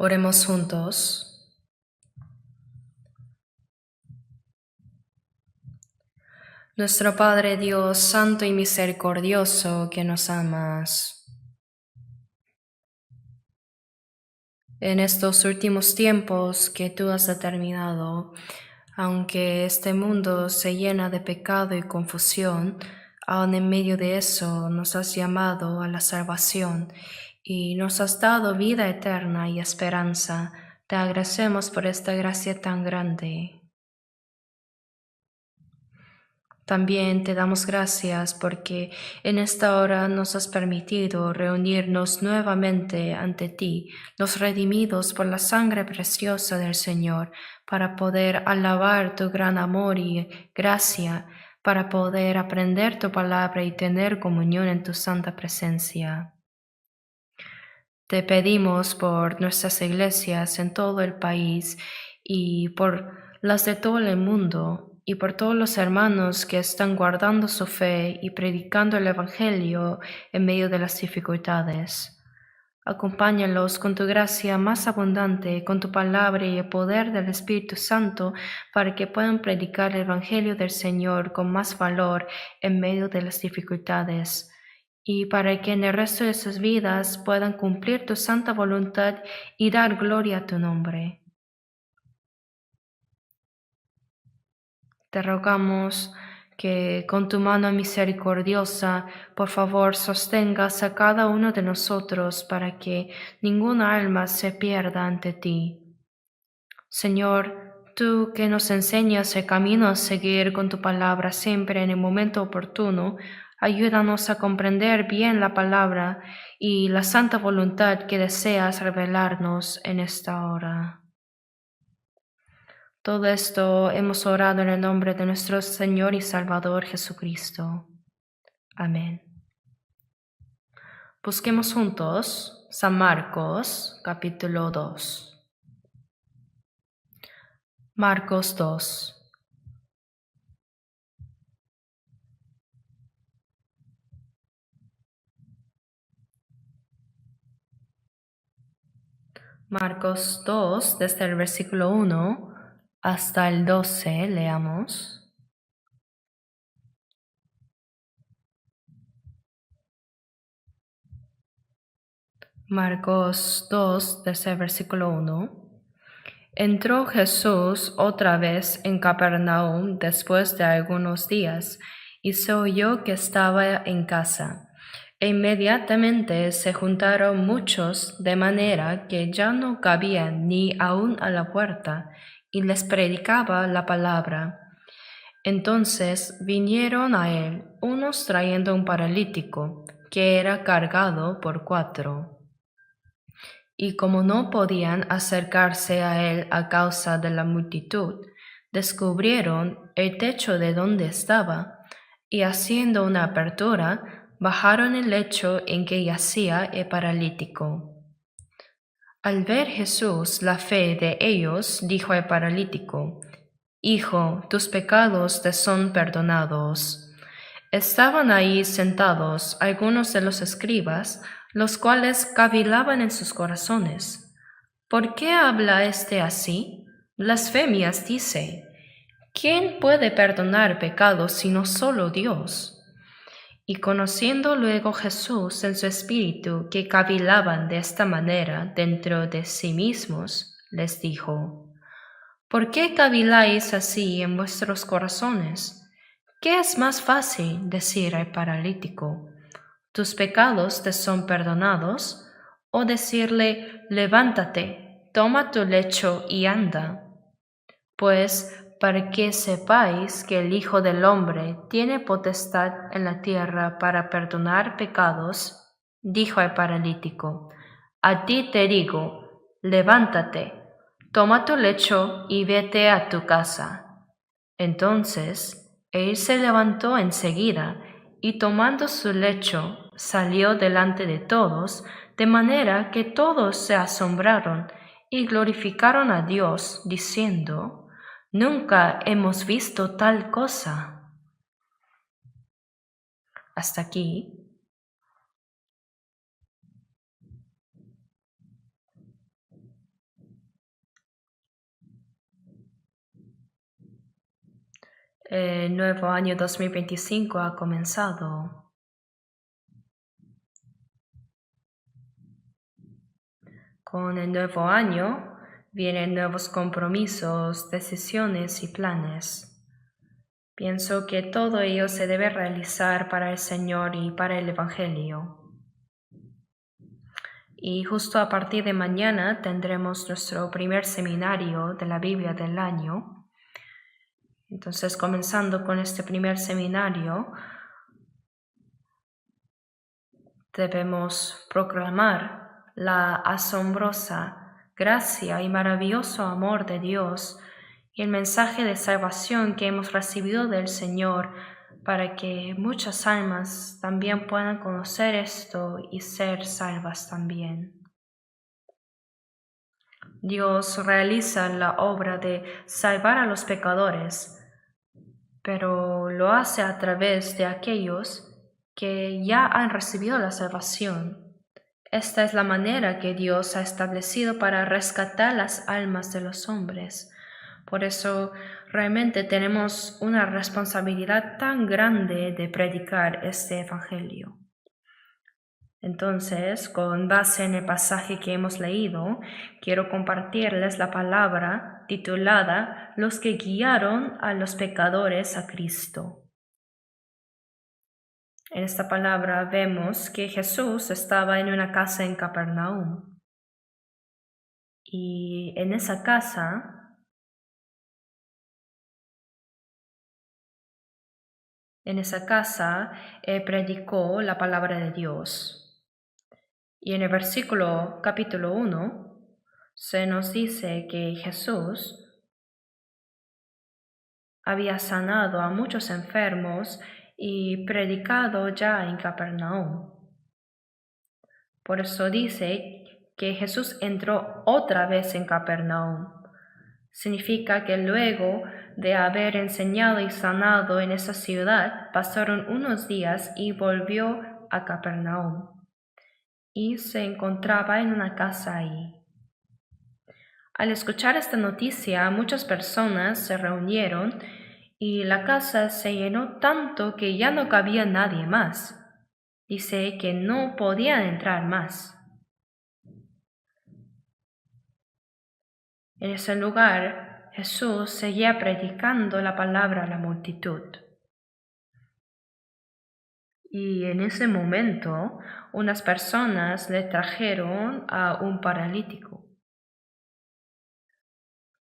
Oremos juntos. Nuestro Padre Dios, santo y misericordioso, que nos amas. En estos últimos tiempos que tú has determinado, aunque este mundo se llena de pecado y confusión, aun en medio de eso nos has llamado a la salvación y nos has dado vida eterna y esperanza. Te agradecemos por esta gracia tan grande. También te damos gracias porque en esta hora nos has permitido reunirnos nuevamente ante ti, los redimidos por la sangre preciosa del Señor, para poder alabar tu gran amor y gracia, para poder aprender tu palabra y tener comunión en tu santa presencia. Te pedimos por nuestras iglesias en todo el país y por las de todo el mundo y por todos los hermanos que están guardando su fe y predicando el Evangelio en medio de las dificultades. Acompáñalos con tu gracia más abundante, con tu palabra y el poder del Espíritu Santo, para que puedan predicar el Evangelio del Señor con más valor en medio de las dificultades, y para que en el resto de sus vidas puedan cumplir tu santa voluntad y dar gloria a tu nombre. Te rogamos que con tu mano misericordiosa, por favor, sostengas a cada uno de nosotros para que ninguna alma se pierda ante ti. Señor, tú que nos enseñas el camino a seguir con tu palabra siempre en el momento oportuno, ayúdanos a comprender bien la palabra y la santa voluntad que deseas revelarnos en esta hora. Todo esto hemos orado en el nombre de nuestro Señor y Salvador Jesucristo. Amén. Busquemos juntos San Marcos, capítulo 2. Marcos 2. Marcos 2, desde el versículo 1 hasta el 12, leamos. Marcos 2, desde el versículo 1. Entró Jesús otra vez en Capernaum después de algunos días, y se oyó que estaba en casa. E inmediatamente se juntaron muchos, de manera que ya no cabían ni aun a la puerta, y les predicaba la palabra. Entonces vinieron a él unos trayendo un paralítico, que era cargado por 4. Y como no podían acercarse a él a causa de la multitud, descubrieron el techo de donde estaba, y haciendo una apertura, bajaron el lecho en que yacía el paralítico. Al ver Jesús la fe de ellos, dijo al paralítico: Hijo, tus pecados te son perdonados. Estaban ahí sentados algunos de los escribas, los cuales cavilaban en sus corazones. ¿Por qué habla éste así? Blasfemias dice. ¿Quién puede perdonar pecados sino solo Dios? Y conociendo luego Jesús en su espíritu que cavilaban de esta manera dentro de sí mismos, les dijo: ¿Por qué caviláis así en vuestros corazones? ¿Qué es más fácil decir al paralítico: tus pecados te son perdonados? ¿O decirle: levántate, toma tu lecho y anda? Pues para que sepáis que el Hijo del Hombre tiene potestad en la tierra para perdonar pecados, dijo al paralítico: a ti te digo, levántate, toma tu lecho y vete a tu casa. Entonces él se levantó enseguida y tomando su lecho salió delante de todos, de manera que todos se asombraron y glorificaron a Dios, diciendo: Nunca hemos visto tal cosa. Hasta aquí. El nuevo año 2025 ha comenzado. Con el nuevo año vienen nuevos compromisos, decisiones y planes. Pienso que todo ello se debe realizar para el Señor y para el Evangelio. Y justo a partir de mañana tendremos nuestro primer seminario de la Biblia del año. Entonces, comenzando con este primer seminario, debemos proclamar la asombrosa gracia y maravilloso amor de Dios y el mensaje de salvación que hemos recibido del Señor para que muchas almas también puedan conocer esto y ser salvas también. Dios realiza la obra de salvar a los pecadores, pero lo hace a través de aquellos que ya han recibido la salvación. Esta es la manera que Dios ha establecido para rescatar las almas de los hombres. Por eso realmente tenemos una responsabilidad tan grande de predicar este evangelio. Entonces, con base en el pasaje que hemos leído, quiero compartirles la palabra titulada Los que guiaron a los pecadores a Cristo. En esta palabra vemos que Jesús estaba en una casa en Capernaum. Y en esa casa, predicó la palabra de Dios. Y en el capítulo 1, se nos dice que Jesús había sanado a muchos enfermos y predicado ya en Capernaum. Por eso dice que Jesús entró otra vez en Capernaum. Significa que luego de haber enseñado y sanado en esa ciudad, pasaron unos días y volvió a Capernaum. Y se encontraba en una casa ahí. Al escuchar esta noticia, muchas personas se reunieron y la casa se llenó tanto que ya no cabía nadie más. Dice que no podían entrar más. En ese lugar, Jesús seguía predicando la palabra a la multitud. Y en ese momento, unas personas le trajeron a un paralítico.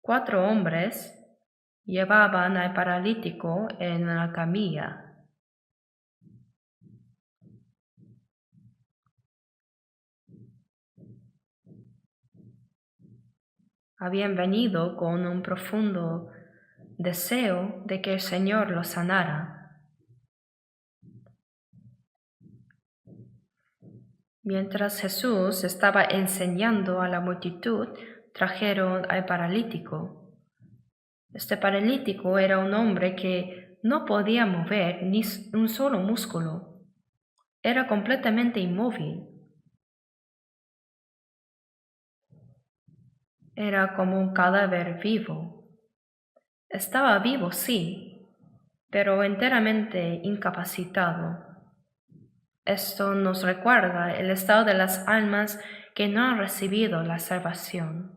4 hombres llevaban al paralítico en una camilla. Habían venido con un profundo deseo de que el Señor los sanara. Mientras Jesús estaba enseñando a la multitud, trajeron al paralítico. Este paralítico era un hombre que no podía mover ni un solo músculo. Era completamente inmóvil. Era como un cadáver vivo. Estaba vivo, sí, pero enteramente incapacitado. Esto nos recuerda el estado de las almas que no han recibido la salvación.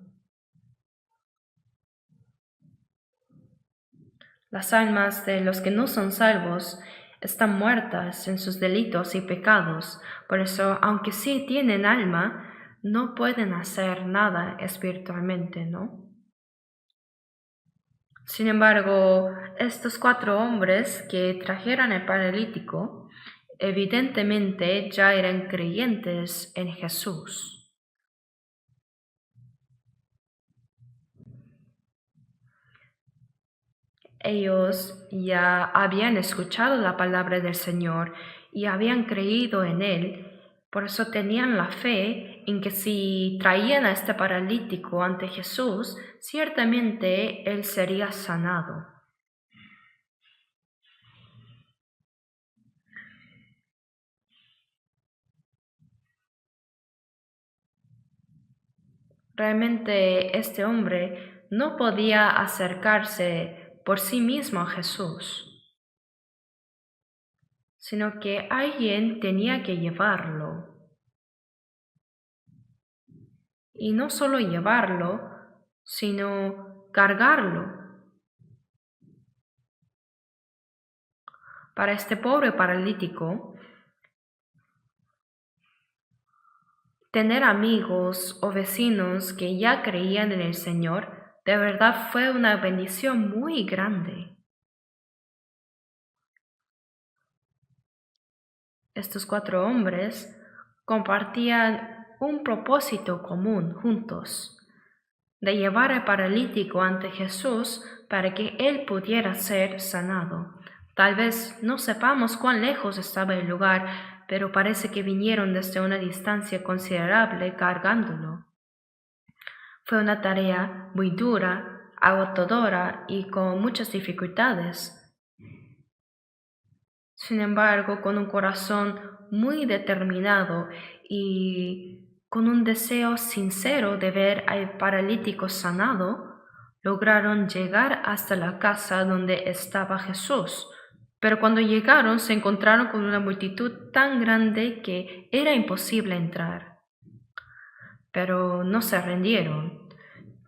Las almas de los que no son salvos están muertas en sus delitos y pecados. Por eso, aunque sí tienen alma, no pueden hacer nada espiritualmente, ¿no? Sin embargo, estos 4 hombres que trajeron al paralítico, evidentemente ya eran creyentes en Jesús. Ellos ya habían escuchado la palabra del Señor y habían creído en Él. Por eso tenían la fe en que si traían a este paralítico ante Jesús, ciertamente Él sería sanado. Realmente este hombre no podía acercarse por sí mismo a Jesús, sino que alguien tenía que llevarlo. Y no solo llevarlo, sino cargarlo. Para este pobre paralítico, tener amigos o vecinos que ya creían en el Señor, de verdad fue una bendición muy grande. Estos 4 hombres compartían un propósito común juntos, de llevar al paralítico ante Jesús para que él pudiera ser sanado. Tal vez no sepamos cuán lejos estaba el lugar, pero parece que vinieron desde una distancia considerable cargándolo. Fue una tarea muy dura, agotadora y con muchas dificultades. Sin embargo, con un corazón muy determinado y con un deseo sincero de ver al paralítico sanado, lograron llegar hasta la casa donde estaba Jesús. Pero cuando llegaron se encontraron con una multitud tan grande que era imposible entrar. Pero no se rindieron,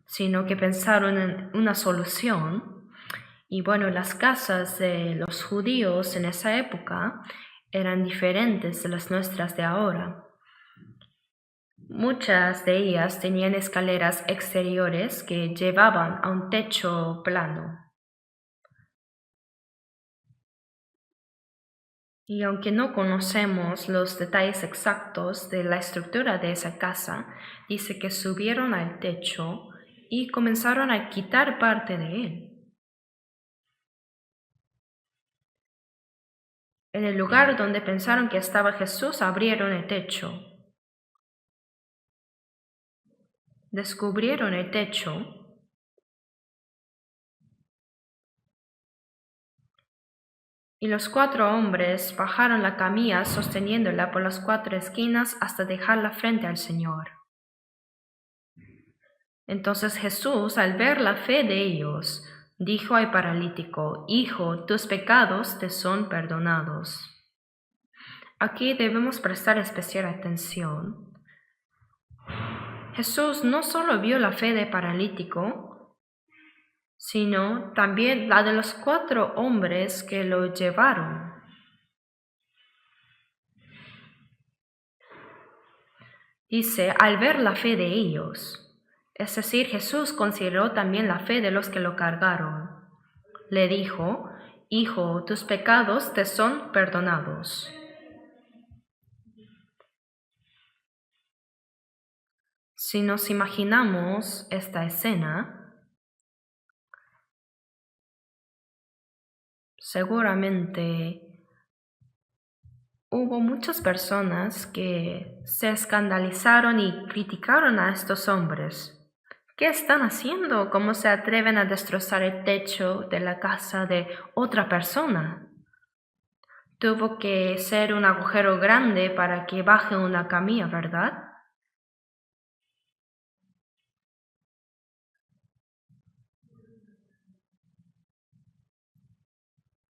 sino que pensaron en una solución. Y bueno, las casas de los judíos en esa época eran diferentes de las nuestras de ahora. Muchas de ellas tenían escaleras exteriores que llevaban a un techo plano. Y aunque no conocemos los detalles exactos de la estructura de esa casa, dice que subieron al techo y comenzaron a quitar parte de él. En el lugar donde pensaron que estaba Jesús, abrieron el techo. Descubrieron el techo y los 4 hombres bajaron la camilla sosteniéndola por las 4 esquinas hasta dejarla frente al Señor. Entonces Jesús, al ver la fe de ellos, dijo al paralítico: Hijo, tus pecados te son perdonados. Aquí debemos prestar especial atención. Jesús no solo vio la fe del paralítico, sino también la de los 4 hombres que lo llevaron. Dice, al ver la fe de ellos. Es decir, Jesús consideró también la fe de los que lo cargaron. Le dijo: Hijo, tus pecados te son perdonados. Si nos imaginamos esta escena, seguramente hubo muchas personas que se escandalizaron y criticaron a estos hombres. ¿Qué están haciendo? ¿Cómo se atreven a destrozar el techo de la casa de otra persona? Tuvo que ser un agujero grande para que baje una camilla, ¿verdad?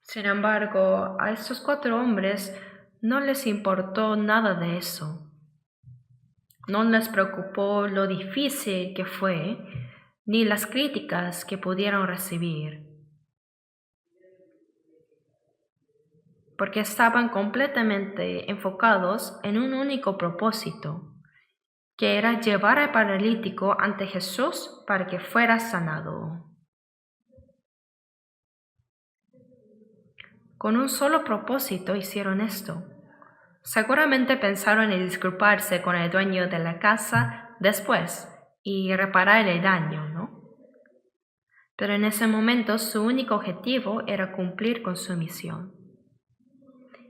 Sin embargo, a estos 4 hombres no les importó nada de eso. No les preocupó lo difícil que fue, ni las críticas que pudieron recibir, porque estaban completamente enfocados en un único propósito, que era llevar al paralítico ante Jesús para que fuera sanado. Con un solo propósito hicieron esto. Seguramente pensaron en disculparse con el dueño de la casa después y reparar el daño, ¿no? Pero en ese momento su único objetivo era cumplir con su misión.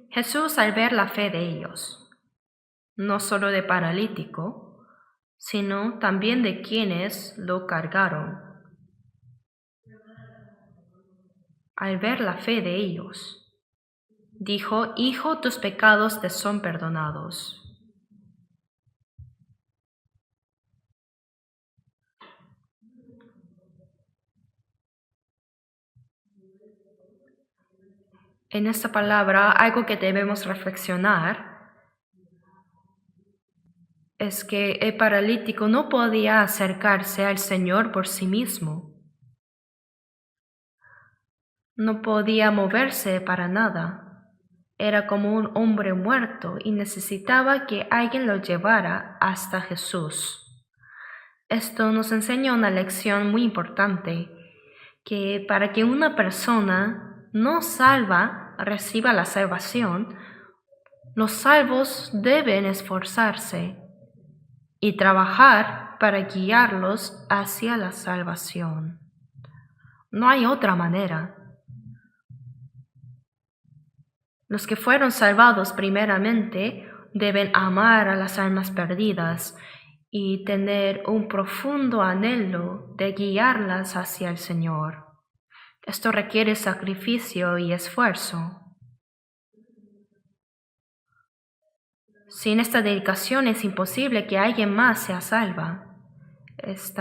Jesús, al ver la fe de ellos, no solo de paralítico, sino también de quienes lo cargaron, al ver la fe de ellos, dijo: Hijo, tus pecados te son perdonados. En esta palabra, algo que debemos reflexionar es que el paralítico no podía acercarse al Señor por sí mismo. No podía moverse para nada. Era como un hombre muerto y necesitaba que alguien lo llevara hasta Jesús. Esto nos enseña una lección muy importante, que para que una persona no salva reciba la salvación, los salvos deben esforzarse y trabajar para guiarlos hacia la salvación. No hay otra manera. Los que fueron salvados primeramente deben amar a las almas perdidas y tener un profundo anhelo de guiarlas hacia el Señor. Esto requiere sacrificio y esfuerzo. Sin esta dedicación es imposible que alguien más sea salva. Es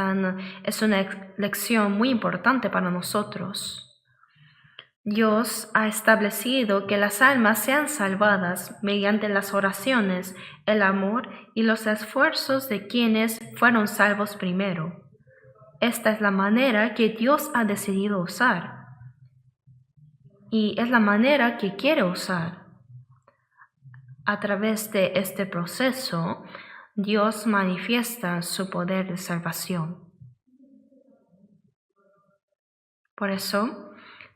una lección muy importante para nosotros. Dios ha establecido que las almas sean salvadas mediante las oraciones, el amor y los esfuerzos de quienes fueron salvos primero. Esta es la manera que Dios ha decidido usar y es la manera que quiere usar. A través de este proceso, Dios manifiesta su poder de salvación. Por eso,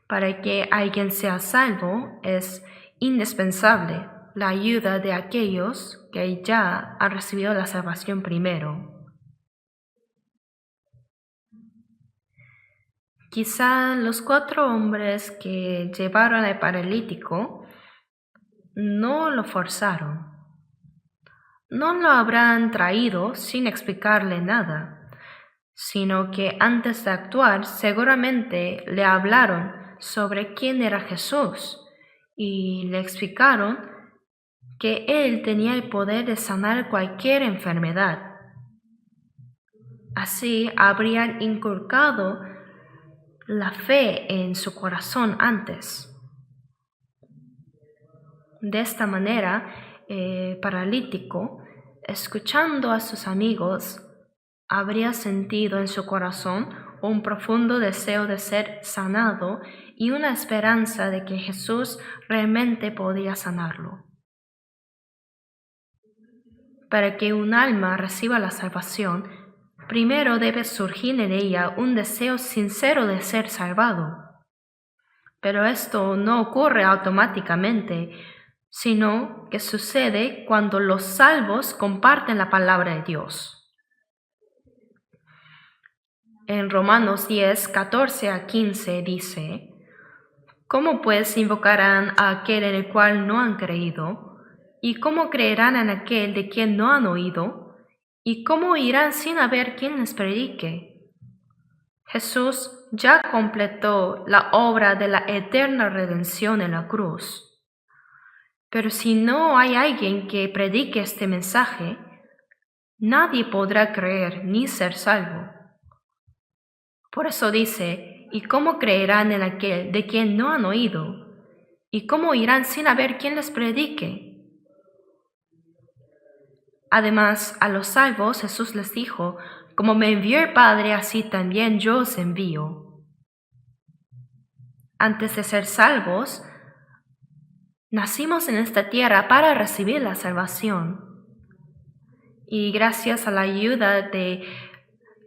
para que alguien sea salvo, es indispensable la ayuda de aquellos que ya han recibido la salvación primero. Quizá los 4 hombres que llevaron al paralítico no lo forzaron. No lo habrán traído sin explicarle nada, sino que antes de actuar seguramente le hablaron sobre quién era Jesús y le explicaron que Él tenía el poder de sanar cualquier enfermedad. Así habrían inculcado la fe en su corazón antes. De esta manera, el paralítico, escuchando a sus amigos, habría sentido en su corazón un profundo deseo de ser sanado y una esperanza de que Jesús realmente podía sanarlo. Para que un alma reciba la salvación, primero debe surgir en ella un deseo sincero de ser salvado. Pero esto no ocurre automáticamente, sino que sucede cuando los salvos comparten la palabra de Dios. En Romanos 10, 14 a 15 dice: ¿Cómo pues invocarán a aquel en el cual no han creído? ¿Y cómo creerán en aquel de quien no han oído? ¿Y cómo irán sin haber quien les predique? Jesús ya completó la obra de la eterna redención en la cruz. Pero si no hay alguien que predique este mensaje, nadie podrá creer ni ser salvo. Por eso dice: ¿y cómo creerán en aquel de quien no han oído? ¿Y cómo irán sin haber quien les predique? Además, a los salvos Jesús les dijo: como me envió el Padre, así también yo os envío. Antes de ser salvos, nacimos en esta tierra para recibir la salvación. Y gracias a la ayuda de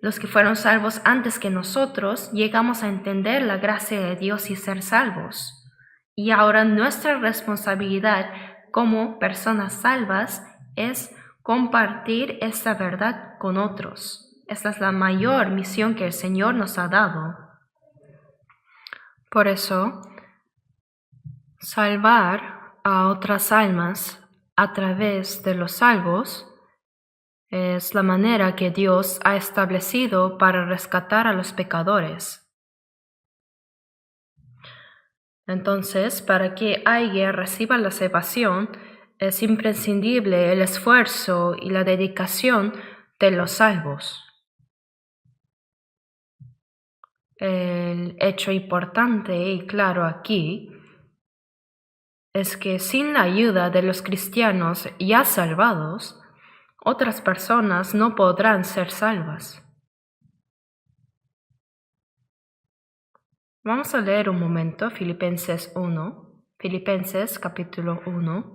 los que fueron salvos antes que nosotros, llegamos a entender la gracia de Dios y ser salvos. Y ahora nuestra responsabilidad como personas salvas es compartir esta verdad con otros. Esta es la mayor misión que el Señor nos ha dado. Por eso, salvar a otras almas a través de los salvos es la manera que Dios ha establecido para rescatar a los pecadores. Entonces, para que alguien reciba la salvación, es imprescindible el esfuerzo y la dedicación de los salvos. El hecho importante y claro aquí es que sin la ayuda de los cristianos ya salvados, otras personas no podrán ser salvas. Vamos a leer un momento Filipenses 1, Filipenses capítulo 1.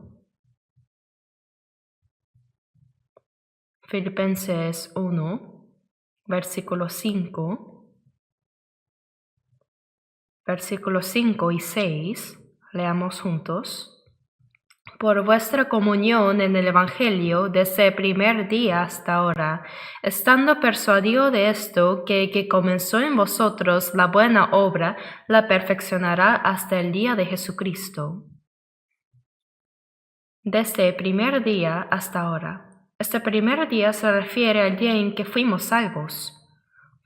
Filipenses 1, versículo 5, versículos 5 y 6, leamos juntos. Por vuestra comunión en el Evangelio desde el primer día hasta ahora, estando persuadido de esto, que el que comenzó en vosotros la buena obra, la perfeccionará hasta el día de Jesucristo. Desde el primer día hasta ahora. Este primer día se refiere al día en que fuimos salvos.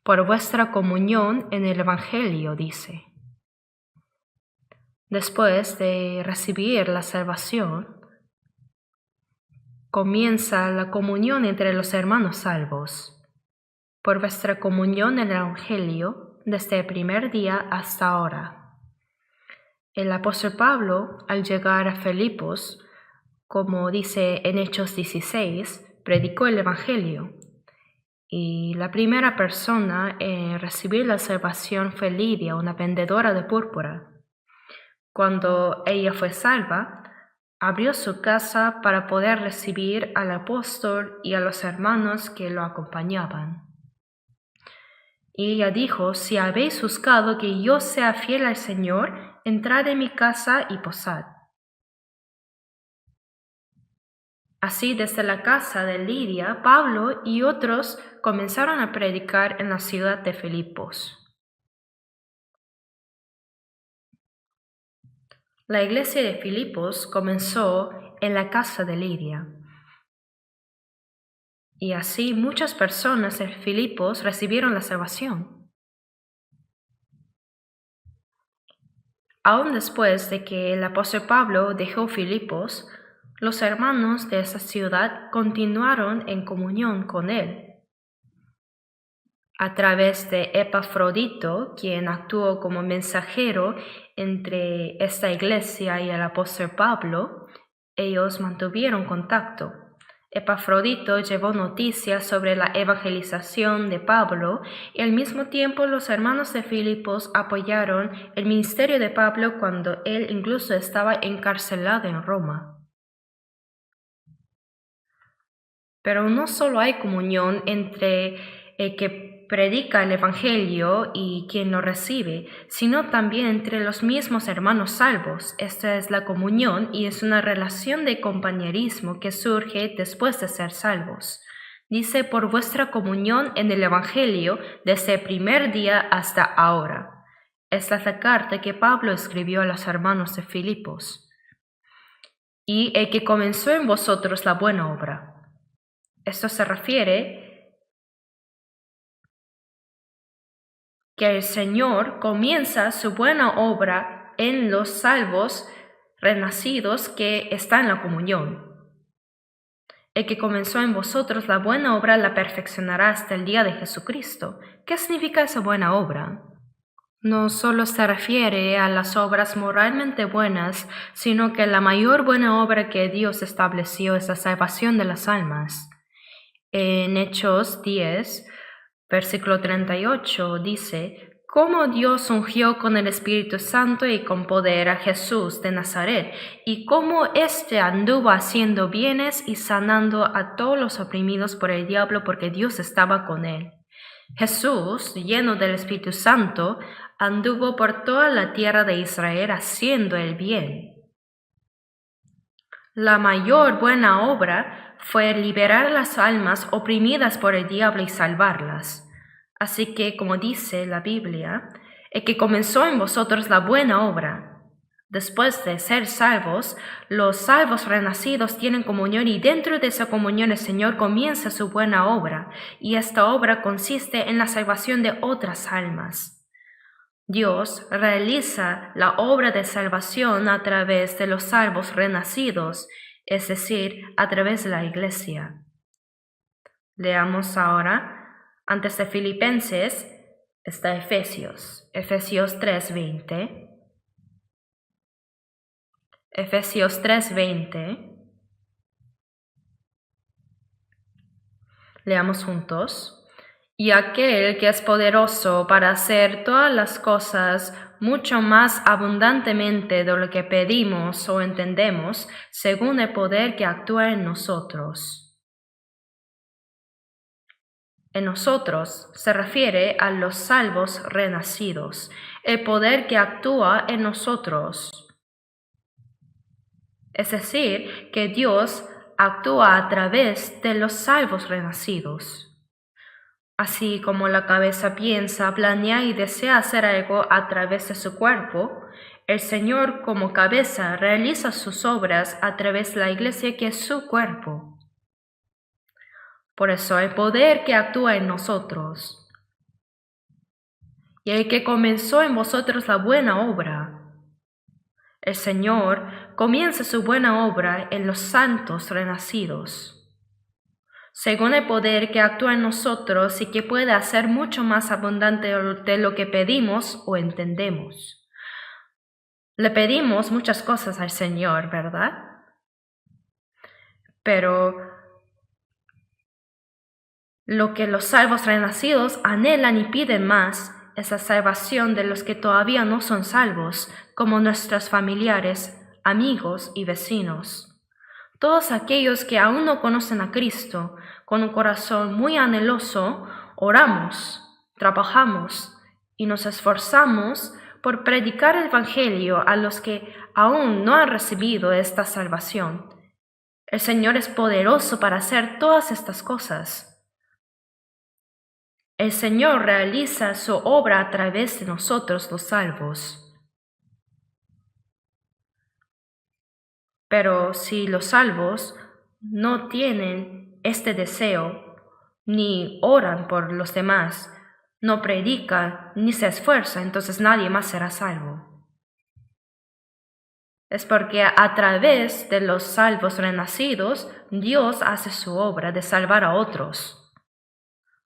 Por vuestra comunión en el Evangelio, dice. Después de recibir la salvación, comienza la comunión entre los hermanos salvos. Por vuestra comunión en el Evangelio, desde el primer día hasta ahora. El apóstol Pablo, al llegar a Filipos, como dice en Hechos 16, predicó el Evangelio. Y la primera persona en recibir la salvación fue Lidia, una vendedora de púrpura. Cuando ella fue salva, abrió su casa para poder recibir al apóstol y a los hermanos que lo acompañaban. Y ella dijo: si habéis buscado que yo sea fiel al Señor, entrad en mi casa y posad. Así, desde la casa de Lidia, Pablo y otros comenzaron a predicar en la ciudad de Filipos. La iglesia de Filipos comenzó en la casa de Lidia. Y así muchas personas en Filipos recibieron la salvación. Aún después de que el apóstol Pablo dejó Filipos, los hermanos de esa ciudad continuaron en comunión con él. A través de Epafrodito, quien actuó como mensajero entre esta iglesia y el apóstol Pablo, ellos mantuvieron contacto. Epafrodito llevó noticias sobre la evangelización de Pablo y al mismo tiempo los hermanos de Filipos apoyaron el ministerio de Pablo cuando él incluso estaba encarcelado en Roma. Pero no solo hay comunión entre el que predica el Evangelio y quien lo recibe, sino también entre los mismos hermanos salvos. Esta es la comunión y es una relación de compañerismo que surge después de ser salvos. Dice: por vuestra comunión en el Evangelio desde el primer día hasta ahora. Esta es la carta que Pablo escribió a los hermanos de Filipos. Y el que comenzó en vosotros la buena obra. Esto se refiere que el Señor comienza su buena obra en los salvos renacidos que están en la comunión. El que comenzó en vosotros la buena obra la perfeccionará hasta el día de Jesucristo. ¿Qué significa esa buena obra? No solo se refiere a las obras moralmente buenas, sino que la mayor buena obra que Dios estableció es la salvación de las almas. En Hechos 10, versículo 38 dice: cómo Dios ungió con el Espíritu Santo y con poder a Jesús de Nazaret, y cómo éste anduvo haciendo bienes y sanando a todos los oprimidos por el diablo, porque Dios estaba con él. Jesús, lleno del Espíritu Santo, anduvo por toda la tierra de Israel haciendo el bien. La mayor buena obra fue liberar las almas oprimidas por el diablo y salvarlas. Así que, como dice la Biblia, el que comenzó en vosotros la buena obra. Después de ser salvos, los salvos renacidos tienen comunión y dentro de esa comunión el Señor comienza su buena obra, y esta obra consiste en la salvación de otras almas. Dios realiza la obra de salvación a través de los salvos renacidos, es decir, a través de la iglesia. Leamos ahora, antes de Filipenses, está Efesios 3:20. Efesios 3:20. Leamos juntos. Y aquel que es poderoso para hacer todas las cosas mucho más abundantemente de lo que pedimos o entendemos, según el poder que actúa en nosotros. En nosotros se refiere a los salvos renacidos, el poder que actúa en nosotros. Es decir, que Dios actúa a través de los salvos renacidos. Así como la cabeza piensa, planea y desea hacer algo a través de su cuerpo, el Señor como cabeza realiza sus obras a través de la iglesia que es su cuerpo. Por eso el poder que actúa en nosotros y el que comenzó en vosotros la buena obra, el Señor comienza su buena obra en los santos renacidos, según el poder que actúa en nosotros y que puede hacer mucho más abundante de lo que pedimos o entendemos. Le pedimos muchas cosas al Señor, ¿verdad? Pero lo que los salvos renacidos anhelan y piden más es la salvación de los que todavía no son salvos, como nuestros familiares, amigos y vecinos. Todos aquellos que aún no conocen a Cristo, con un corazón muy anheloso, oramos, trabajamos y nos esforzamos por predicar el Evangelio a los que aún no han recibido esta salvación. El Señor es poderoso para hacer todas estas cosas. El Señor realiza su obra a través de nosotros los salvos. Pero si los salvos no tienen este deseo, ni oran por los demás, no predican, ni se esfuerzan, entonces nadie más será salvo. Es porque a través de los salvos renacidos, Dios hace su obra de salvar a otros.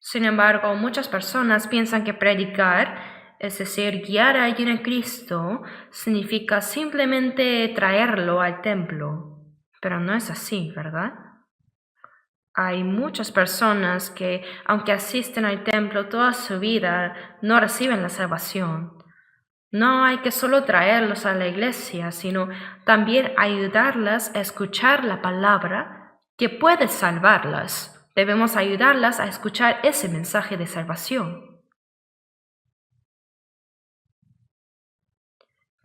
Sin embargo, muchas personas piensan que predicar, es decir, guiar a alguien a Cristo, significa simplemente traerlo al templo. Pero no es así, ¿verdad? Hay muchas personas que, aunque asisten al templo toda su vida, no reciben la salvación. No hay que solo traerlos a la iglesia, sino también ayudarlas a escuchar la palabra que puede salvarlas. Debemos ayudarlas a escuchar ese mensaje de salvación.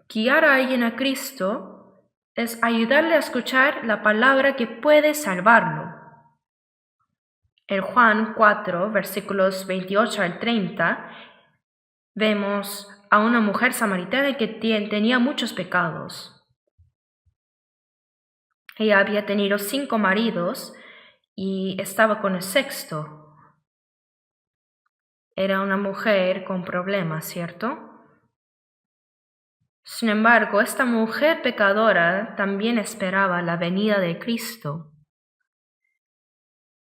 Guiar a alguien a Cristo es ayudarle a escuchar la palabra que puede salvarlo. En Juan 4, versículos 28 al 30, vemos a una mujer samaritana que tenía muchos pecados. Ella había tenido 5 maridos y estaba con el sexto. Era una mujer con problemas, ¿cierto? Sin embargo, esta mujer pecadora también esperaba la venida de Cristo.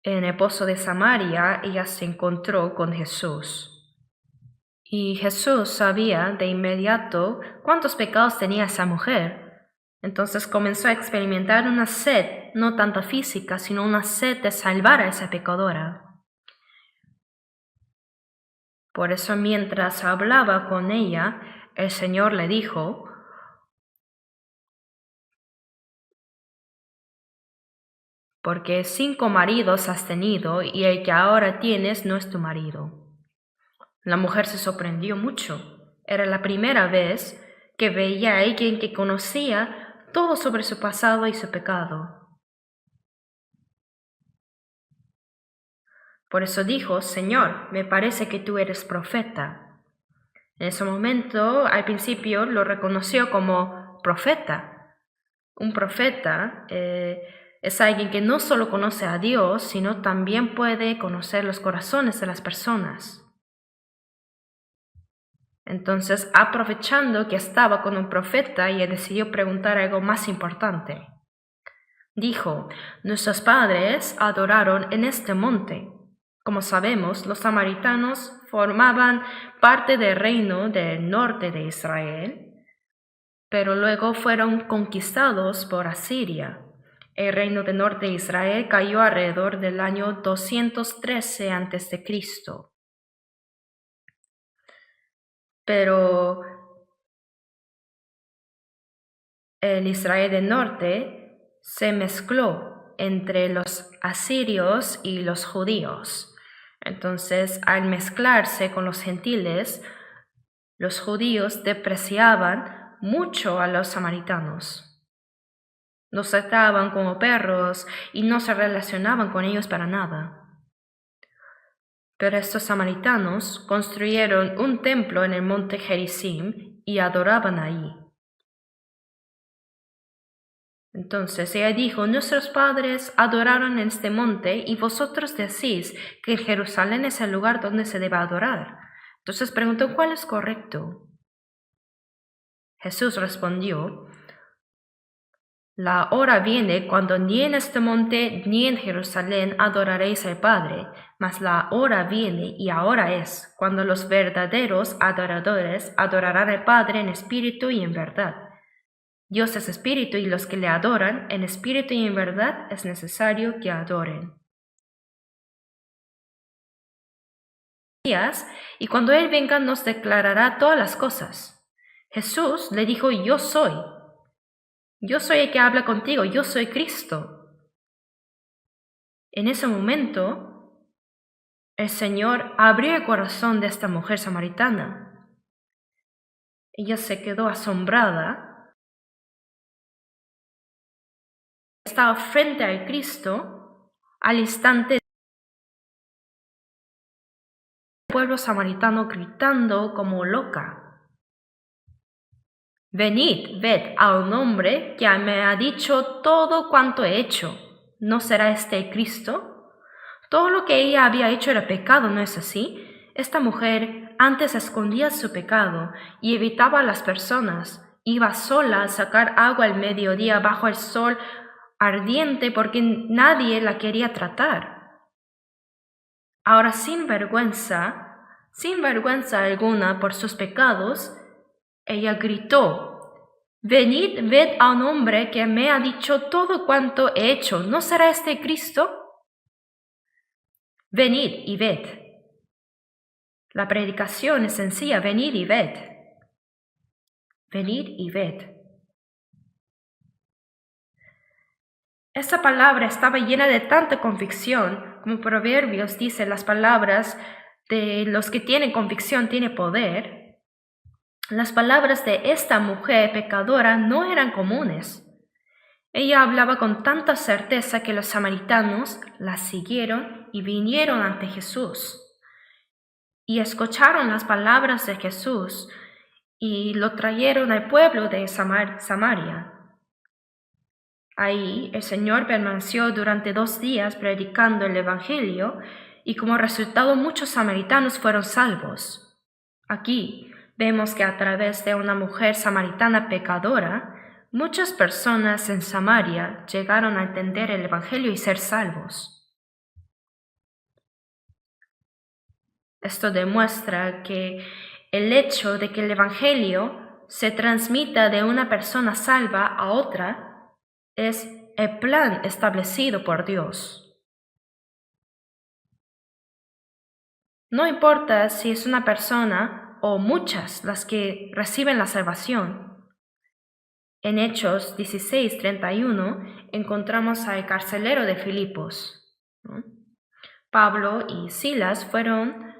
En el pozo de Samaria, ella se encontró con Jesús. Y Jesús sabía de inmediato cuántos pecados tenía esa mujer. Entonces comenzó a experimentar una sed, no tanto física, sino una sed de salvar a esa pecadora. Por eso, mientras hablaba con ella, el Señor le dijo: porque 5 maridos has tenido y el que ahora tienes no es tu marido. La mujer se sorprendió mucho. Era la primera vez que veía a alguien que conocía todo sobre su pasado y su pecado. Por eso dijo: Señor, me parece que tú eres profeta. En ese momento, al principio, lo reconoció como profeta. Un profeta es alguien que no solo conoce a Dios, sino también puede conocer los corazones de las personas. Entonces, aprovechando que estaba con un profeta, ella decidió preguntar algo más importante. Dijo: nuestros padres adoraron en este monte. Como sabemos, los samaritanos formaban parte del reino del norte de Israel, pero luego fueron conquistados por Asiria. El reino del norte de Israel cayó alrededor del año 213 a.C. Pero el Israel del norte se mezcló entre los asirios y los judíos. Entonces, al mezclarse con los gentiles, los judíos despreciaban mucho a los samaritanos. Los trataban como perros y no se relacionaban con ellos para nada. Pero estos samaritanos construyeron un templo en el monte Gerizim y adoraban ahí. Entonces ella dijo: nuestros padres adoraron en este monte y vosotros decís que Jerusalén es el lugar donde se debe adorar. Entonces preguntó: ¿cuál es correcto? Jesús respondió: la hora viene cuando ni en este monte ni en Jerusalén adoraréis al Padre, mas la hora viene y ahora es, cuando los verdaderos adoradores adorarán al Padre en espíritu y en verdad. Dios es espíritu y los que le adoran en espíritu y en verdad es necesario que adoren. Y cuando Él venga nos declarará todas las cosas. Jesús le dijo: yo soy el que habla contigo, yo soy Cristo. En ese momento, el Señor abrió el corazón de esta mujer samaritana. Ella se quedó asombrada. Estaba frente al Cristo. Al instante, el pueblo samaritano gritando como loca: venid, ved a un hombre que me ha dicho todo cuanto he hecho. ¿No será este el Cristo? Todo lo que ella había hecho era pecado, ¿no es así? Esta mujer antes escondía su pecado y evitaba a las personas. Iba sola a sacar agua al mediodía bajo el sol ardiente porque nadie la quería tratar. Ahora, sin vergüenza alguna por sus pecados, ella gritó: venid, ved a un hombre que me ha dicho todo cuanto he hecho. ¿No será este Cristo? Venid y ved. La predicación es sencilla: venid y ved. Venid y ved. Esta palabra estaba llena de tanta convicción, como Proverbios dice: las palabras de los que tienen convicción tienen poder. Las palabras de esta mujer pecadora no eran comunes. Ella hablaba con tanta certeza que los samaritanos la siguieron y vinieron ante Jesús. Y escucharon las palabras de Jesús y lo trajeron al pueblo de Samaria. Ahí el Señor permaneció durante 2 días predicando el Evangelio y como resultado muchos samaritanos fueron salvos. Aquí vemos que a través de una mujer samaritana pecadora, muchas personas en Samaria llegaron a entender el Evangelio y ser salvos. Esto demuestra que el hecho de que el Evangelio se transmita de una persona salva a otra es el plan establecido por Dios. No importa si es una persona o muchas las que reciben la salvación. En Hechos 16:31 encontramos al carcelero de Filipos. Pablo y Silas fueron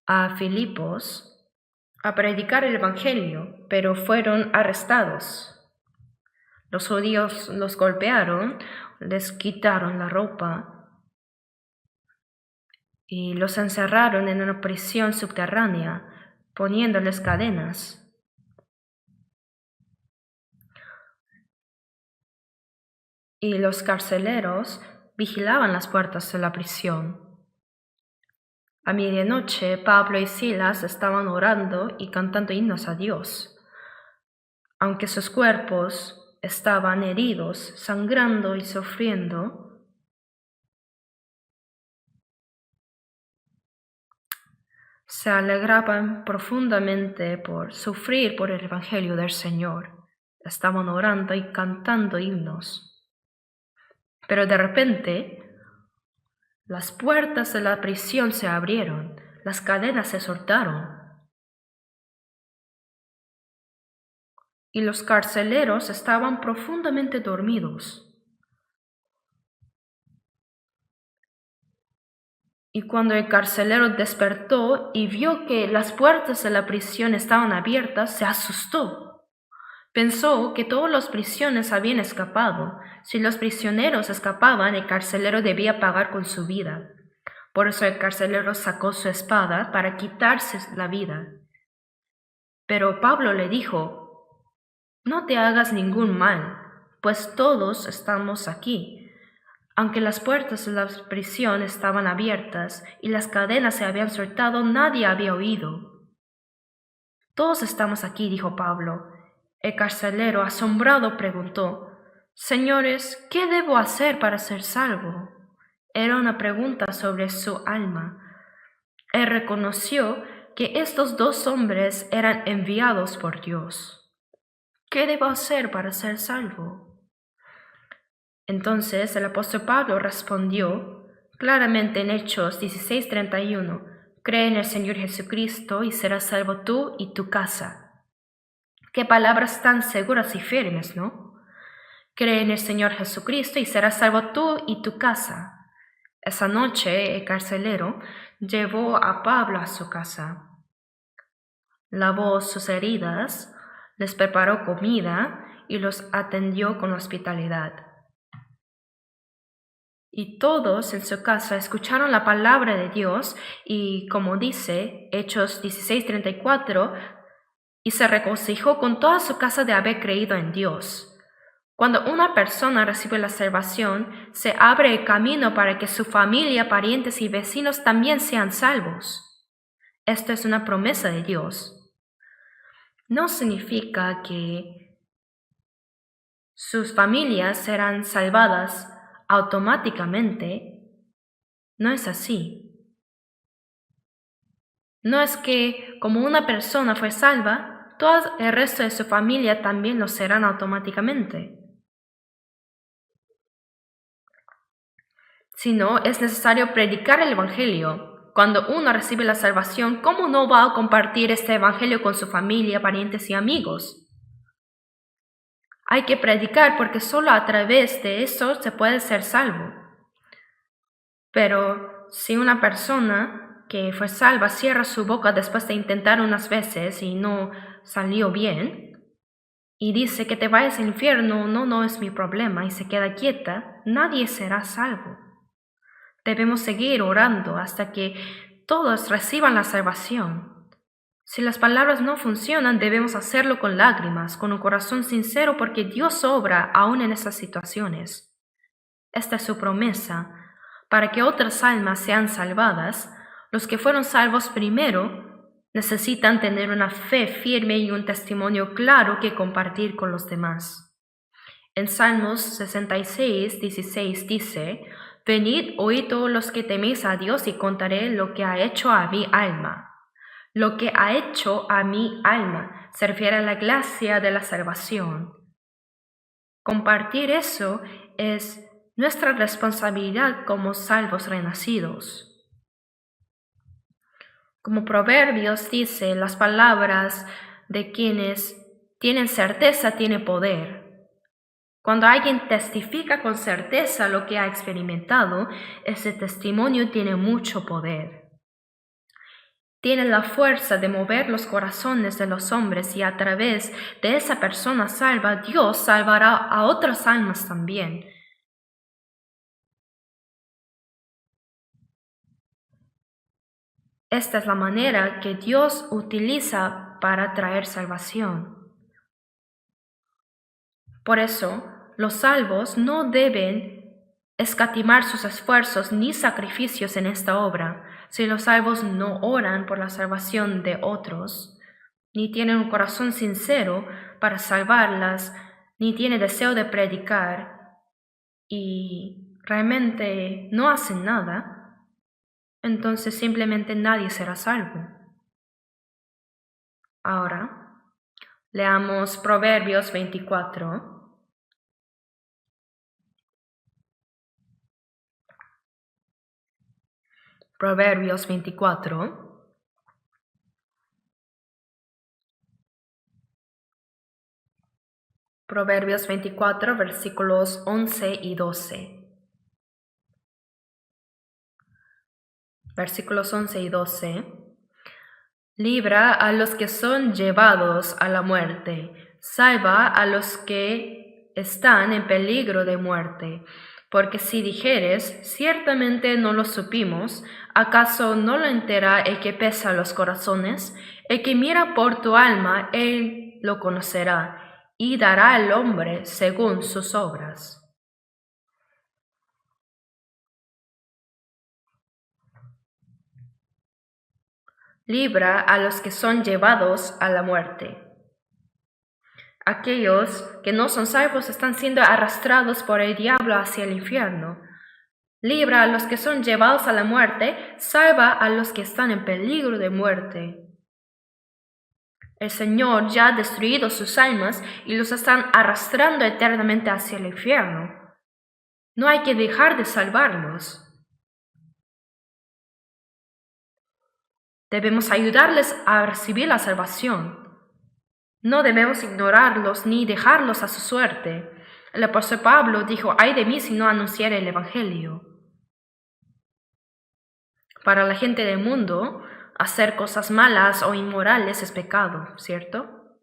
a Filipos a predicar el Evangelio, pero fueron arrestados. Los judíos los golpearon, les quitaron la ropa y los encerraron en una prisión subterránea, poniéndoles cadenas. Y los carceleros vigilaban las puertas de la prisión. A medianoche, Pablo y Silas estaban orando y cantando himnos a Dios. Aunque sus cuerpos estaban heridos, sangrando y sufriendo, se alegraban profundamente por sufrir por el Evangelio del Señor. Estaban orando y cantando himnos. Pero de repente, las puertas de la prisión se abrieron, las cadenas se soltaron. Y los carceleros estaban profundamente dormidos. Y cuando el carcelero despertó y vio que las puertas de la prisión estaban abiertas, se asustó. Pensó que todos los prisioneros habían escapado. Si los prisioneros escapaban, el carcelero debía pagar con su vida. Por eso el carcelero sacó su espada para quitarse la vida. Pero Pablo le dijo: «No te hagas ningún mal, pues todos estamos aquí». Aunque las puertas de la prisión estaban abiertas y las cadenas se habían soltado, nadie había oído. «Todos estamos aquí», dijo Pablo. El carcelero, asombrado, preguntó: «Señores, ¿qué debo hacer para ser salvo?». Era una pregunta sobre su alma. Él reconoció que estos dos hombres eran enviados por Dios. ¿Qué debo hacer para ser salvo? Entonces el apóstol Pablo respondió claramente en Hechos 16:31, «Cree en el Señor Jesucristo y serás salvo tú y tu casa». Qué palabras tan seguras y firmes, ¿no? Cree en el Señor Jesucristo y serás salvo tú y tu casa. Esa noche el carcelero llevó a Pablo a su casa. Lavó sus heridas, les preparó comida y los atendió con hospitalidad. Y todos en su casa escucharon la palabra de Dios y, como dice Hechos 16:34, y se regocijó con toda su casa de haber creído en Dios. Cuando una persona recibe la salvación, se abre el camino para que su familia, parientes y vecinos también sean salvos. Esto es una promesa de Dios. No significa que sus familias serán salvadas automáticamente. No es así. No es que como una persona fue salva, todo el resto de su familia también lo serán automáticamente. Sino es necesario predicar el Evangelio. Cuando uno recibe la salvación, ¿cómo no va a compartir este Evangelio con su familia, parientes y amigos? Hay que predicar porque solo a través de eso se puede ser salvo. Pero si una persona que fue salva cierra su boca después de intentar unas veces y no salió bien, y dice que te vayas al infierno, no es mi problema, y se queda quieta, nadie será salvo. Debemos seguir orando hasta que todos reciban la salvación. Si las palabras no funcionan, debemos hacerlo con lágrimas, con un corazón sincero, porque Dios obra aún en esas situaciones. Esta es su promesa. Para que otras almas sean salvadas, los que fueron salvos primero necesitan tener una fe firme y un testimonio claro que compartir con los demás. En Salmos 66:16 dice: «Venid, oíd todos los que teméis a Dios, y contaré lo que ha hecho a mi alma». Lo que ha hecho a mi alma se refiere a la gracia de la salvación. Compartir eso es nuestra responsabilidad como salvos renacidos. Como Proverbios dice, las palabras de quienes tienen certeza tienen poder. Cuando alguien testifica con certeza lo que ha experimentado, ese testimonio tiene mucho poder. Tiene la fuerza de mover los corazones de los hombres, y a través de esa persona salva, Dios salvará a otras almas también. Esta es la manera que Dios utiliza para traer salvación. Por eso, los salvos no deben escatimar sus esfuerzos ni sacrificios en esta obra. Si los salvos no oran por la salvación de otros, ni tienen un corazón sincero para salvarlas, ni tienen deseo de predicar, y realmente no hacen nada, entonces simplemente nadie será salvo. Ahora, leamos Proverbios 24. Proverbios 24. Proverbios 24, versículos 11 y 12. Versículos 11 y 12. Libra a los que son llevados a la muerte, salva a los que están en peligro de muerte. Porque si dijeres, ciertamente no lo supimos, ¿acaso no lo entera el que pesa los corazones? El que mira por tu alma, él lo conocerá, y dará al hombre según sus obras. Libra a los que son llevados a la muerte. Aquellos que no son salvos están siendo arrastrados por el diablo hacia el infierno. Libra a los que son llevados a la muerte, salva a los que están en peligro de muerte. El Señor ya ha destruido sus almas y los están arrastrando eternamente hacia el infierno. No hay que dejar de salvarlos. Debemos ayudarles a recibir la salvación. No debemos ignorarlos ni dejarlos a su suerte. El apóstol Pablo dijo, ay de mí si no anunciara el Evangelio. Para la gente del mundo, hacer cosas malas o inmorales es pecado, ¿cierto?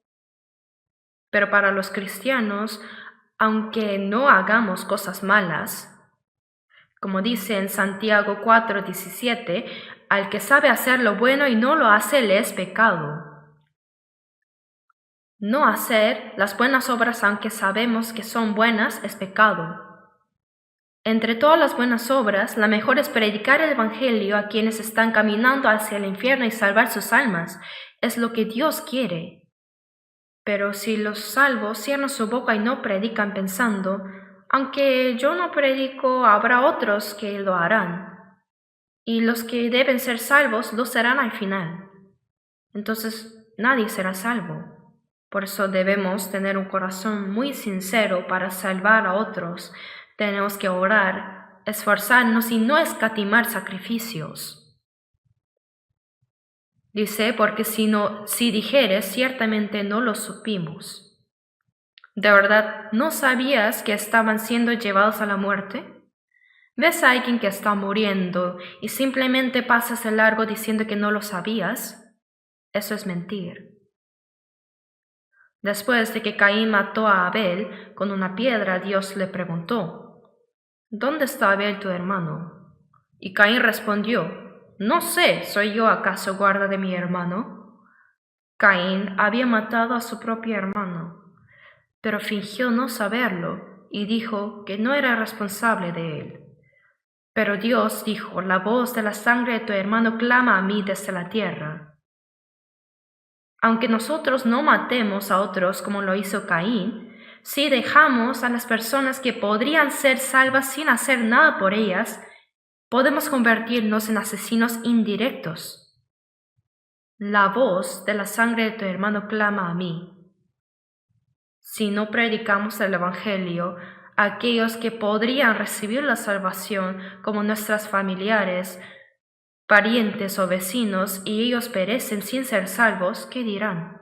Pero para los cristianos, aunque no hagamos cosas malas, como dice en Santiago 4:17, al que sabe hacer lo bueno y no lo hace le es pecado. No hacer las buenas obras aunque sabemos que son buenas es pecado. Entre todas las buenas obras, la mejor es predicar el Evangelio a quienes están caminando hacia el infierno y salvar sus almas. Es lo que Dios quiere. Pero si los salvos cierran su boca y no predican pensando, aunque yo no predico, habrá otros que lo harán. Y los que deben ser salvos lo serán al final. Entonces nadie será salvo. Por eso debemos tener un corazón muy sincero para salvar a otros. Tenemos que orar, esforzarnos y no escatimar sacrificios. Dice, porque si dijeres, ciertamente no lo supimos. ¿De verdad no sabías que estaban siendo llevados a la muerte? ¿Ves a alguien que está muriendo y simplemente pasas de largo diciendo que no lo sabías? Eso es mentir. Después de que Caín mató a Abel con una piedra, Dios le preguntó, ¿dónde está Abel tu hermano? Y Caín respondió, no sé, ¿soy yo acaso guarda de mi hermano? Caín había matado a su propio hermano, pero fingió no saberlo y dijo que no era responsable de él. Pero Dios dijo, la voz de la sangre de tu hermano clama a mí desde la tierra. Aunque nosotros no matemos a otros como lo hizo Caín, si dejamos a las personas que podrían ser salvas sin hacer nada por ellas, podemos convertirnos en asesinos indirectos. La voz de la sangre de tu hermano clama a mí. Si no predicamos el Evangelio a aquellos que podrían recibir la salvación como nuestros familiares, parientes o vecinos, y ellos perecen sin ser salvos, ¿qué dirán?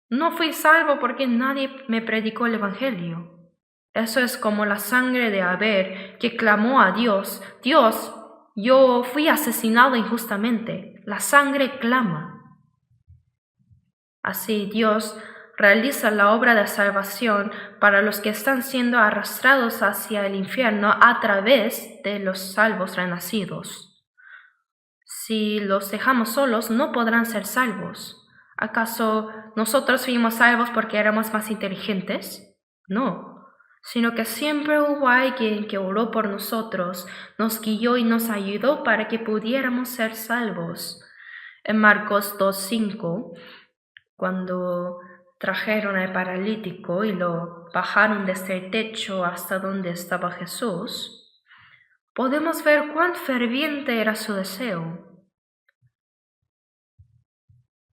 No fui salvo porque nadie me predicó el Evangelio. Eso es como la sangre de Abel que clamó a Dios, Dios, yo fui asesinado injustamente. La sangre clama. Así Dios realiza la obra de salvación para los que están siendo arrastrados hacia el infierno a través de los salvos renacidos. Si los dejamos solos, no podrán ser salvos. ¿Acaso nosotros fuimos salvos porque éramos más inteligentes? No, sino que siempre hubo alguien que oró por nosotros, nos guió y nos ayudó para que pudiéramos ser salvos. En Marcos 2:5, cuando trajeron al paralítico y lo bajaron desde el techo hasta donde estaba Jesús, podemos ver cuán ferviente era su deseo.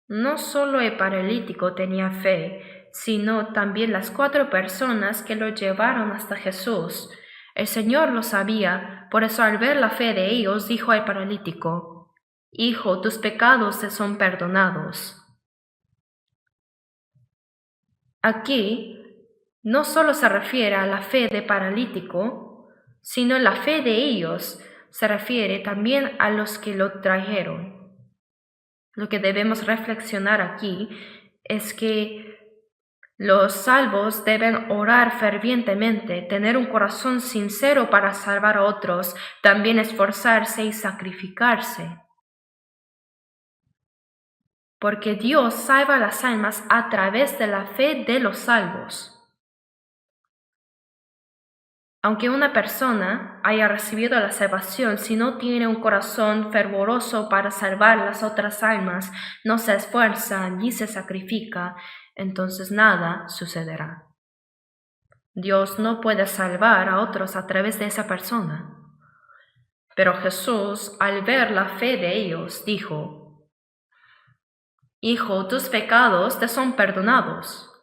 No solo el paralítico tenía fe, sino también las 4 personas que lo llevaron hasta Jesús. El Señor lo sabía, por eso al ver la fe de ellos dijo al paralítico: Hijo, tus pecados te son perdonados. Aquí no solo se refiere a la fe del paralítico, sino la fe de ellos se refiere también a los que lo trajeron. Lo que debemos reflexionar aquí es que los salvos deben orar fervientemente, tener un corazón sincero para salvar a otros, también esforzarse y sacrificarse. Porque Dios salva las almas a través de la fe de los salvos. Aunque una persona haya recibido la salvación, si no tiene un corazón fervoroso para salvar las otras almas, no se esfuerza ni se sacrifica, entonces nada sucederá. Dios no puede salvar a otros a través de esa persona. Pero Jesús, al ver la fe de ellos, dijo: Hijo, tus pecados te son perdonados.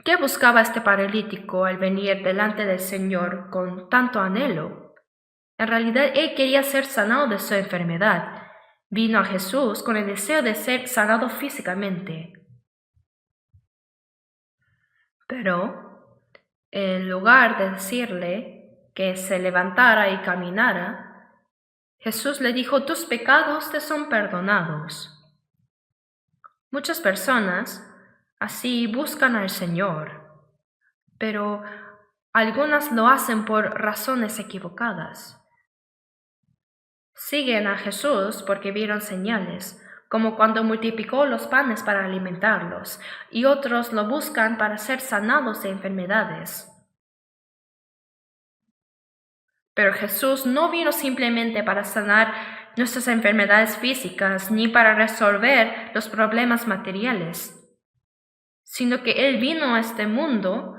¿Qué buscaba este paralítico al venir delante del Señor con tanto anhelo? En realidad, él quería ser sanado de su enfermedad. Vino a Jesús con el deseo de ser sanado físicamente. Pero, en lugar de decirle que se levantara y caminara, Jesús le dijo: tus pecados te son perdonados. Muchas personas así buscan al Señor, pero algunas lo hacen por razones equivocadas. Siguen a Jesús porque vieron señales, como cuando multiplicó los panes para alimentarlos, y otros lo buscan para ser sanados de enfermedades. Pero Jesús no vino simplemente para sanar nuestras enfermedades físicas ni para resolver los problemas materiales, sino que Él vino a este mundo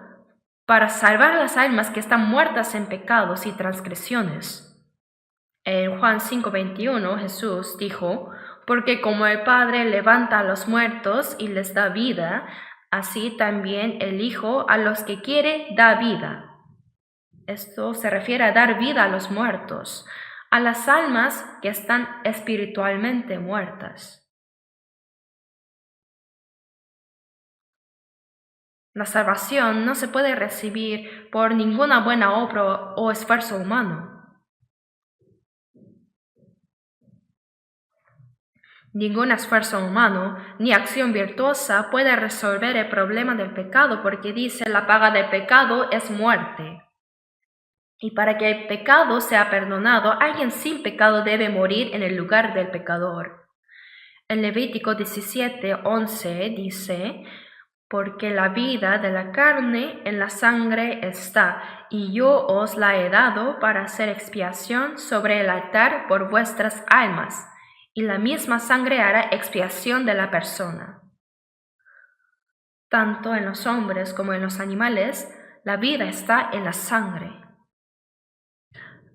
para salvar las almas que están muertas en pecados y transgresiones. En Juan 5:21 Jesús dijo: porque como el Padre levanta a los muertos y les da vida, así también el Hijo a los que quiere da vida. Esto se refiere a dar vida a los muertos, a las almas que están espiritualmente muertas. La salvación no se puede recibir por ninguna buena obra o esfuerzo humano. Ningún esfuerzo humano ni acción virtuosa puede resolver el problema del pecado, porque dice: la paga del pecado es muerte. Y para que el pecado sea perdonado, alguien sin pecado debe morir en el lugar del pecador. En Levítico 17:11 dice: porque la vida de la carne en la sangre está, y yo os la he dado para hacer expiación sobre el altar por vuestras almas, y la misma sangre hará expiación de la persona. Tanto en los hombres como en los animales, la vida está en la sangre.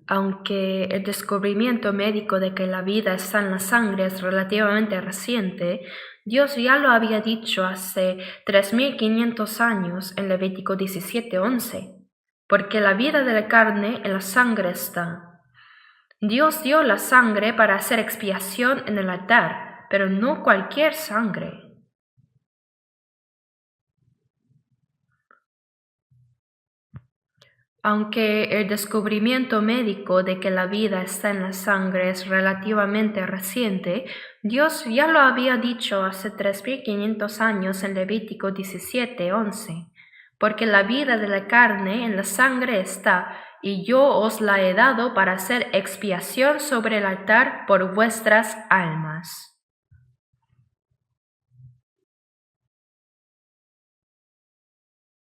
Aunque el descubrimiento médico de que la vida está en la sangre es relativamente reciente, Dios ya lo había dicho hace 3500 años en Levítico 17:11, porque la vida de la carne en la sangre está. Dios dio la sangre para hacer expiación en el altar, pero no cualquier sangre. Aunque el descubrimiento médico de que la vida está en la sangre es relativamente reciente, Dios ya lo había dicho hace 3500 años en Levítico 17:11, porque la vida de la carne en la sangre está, y yo os la he dado para hacer expiación sobre el altar por vuestras almas.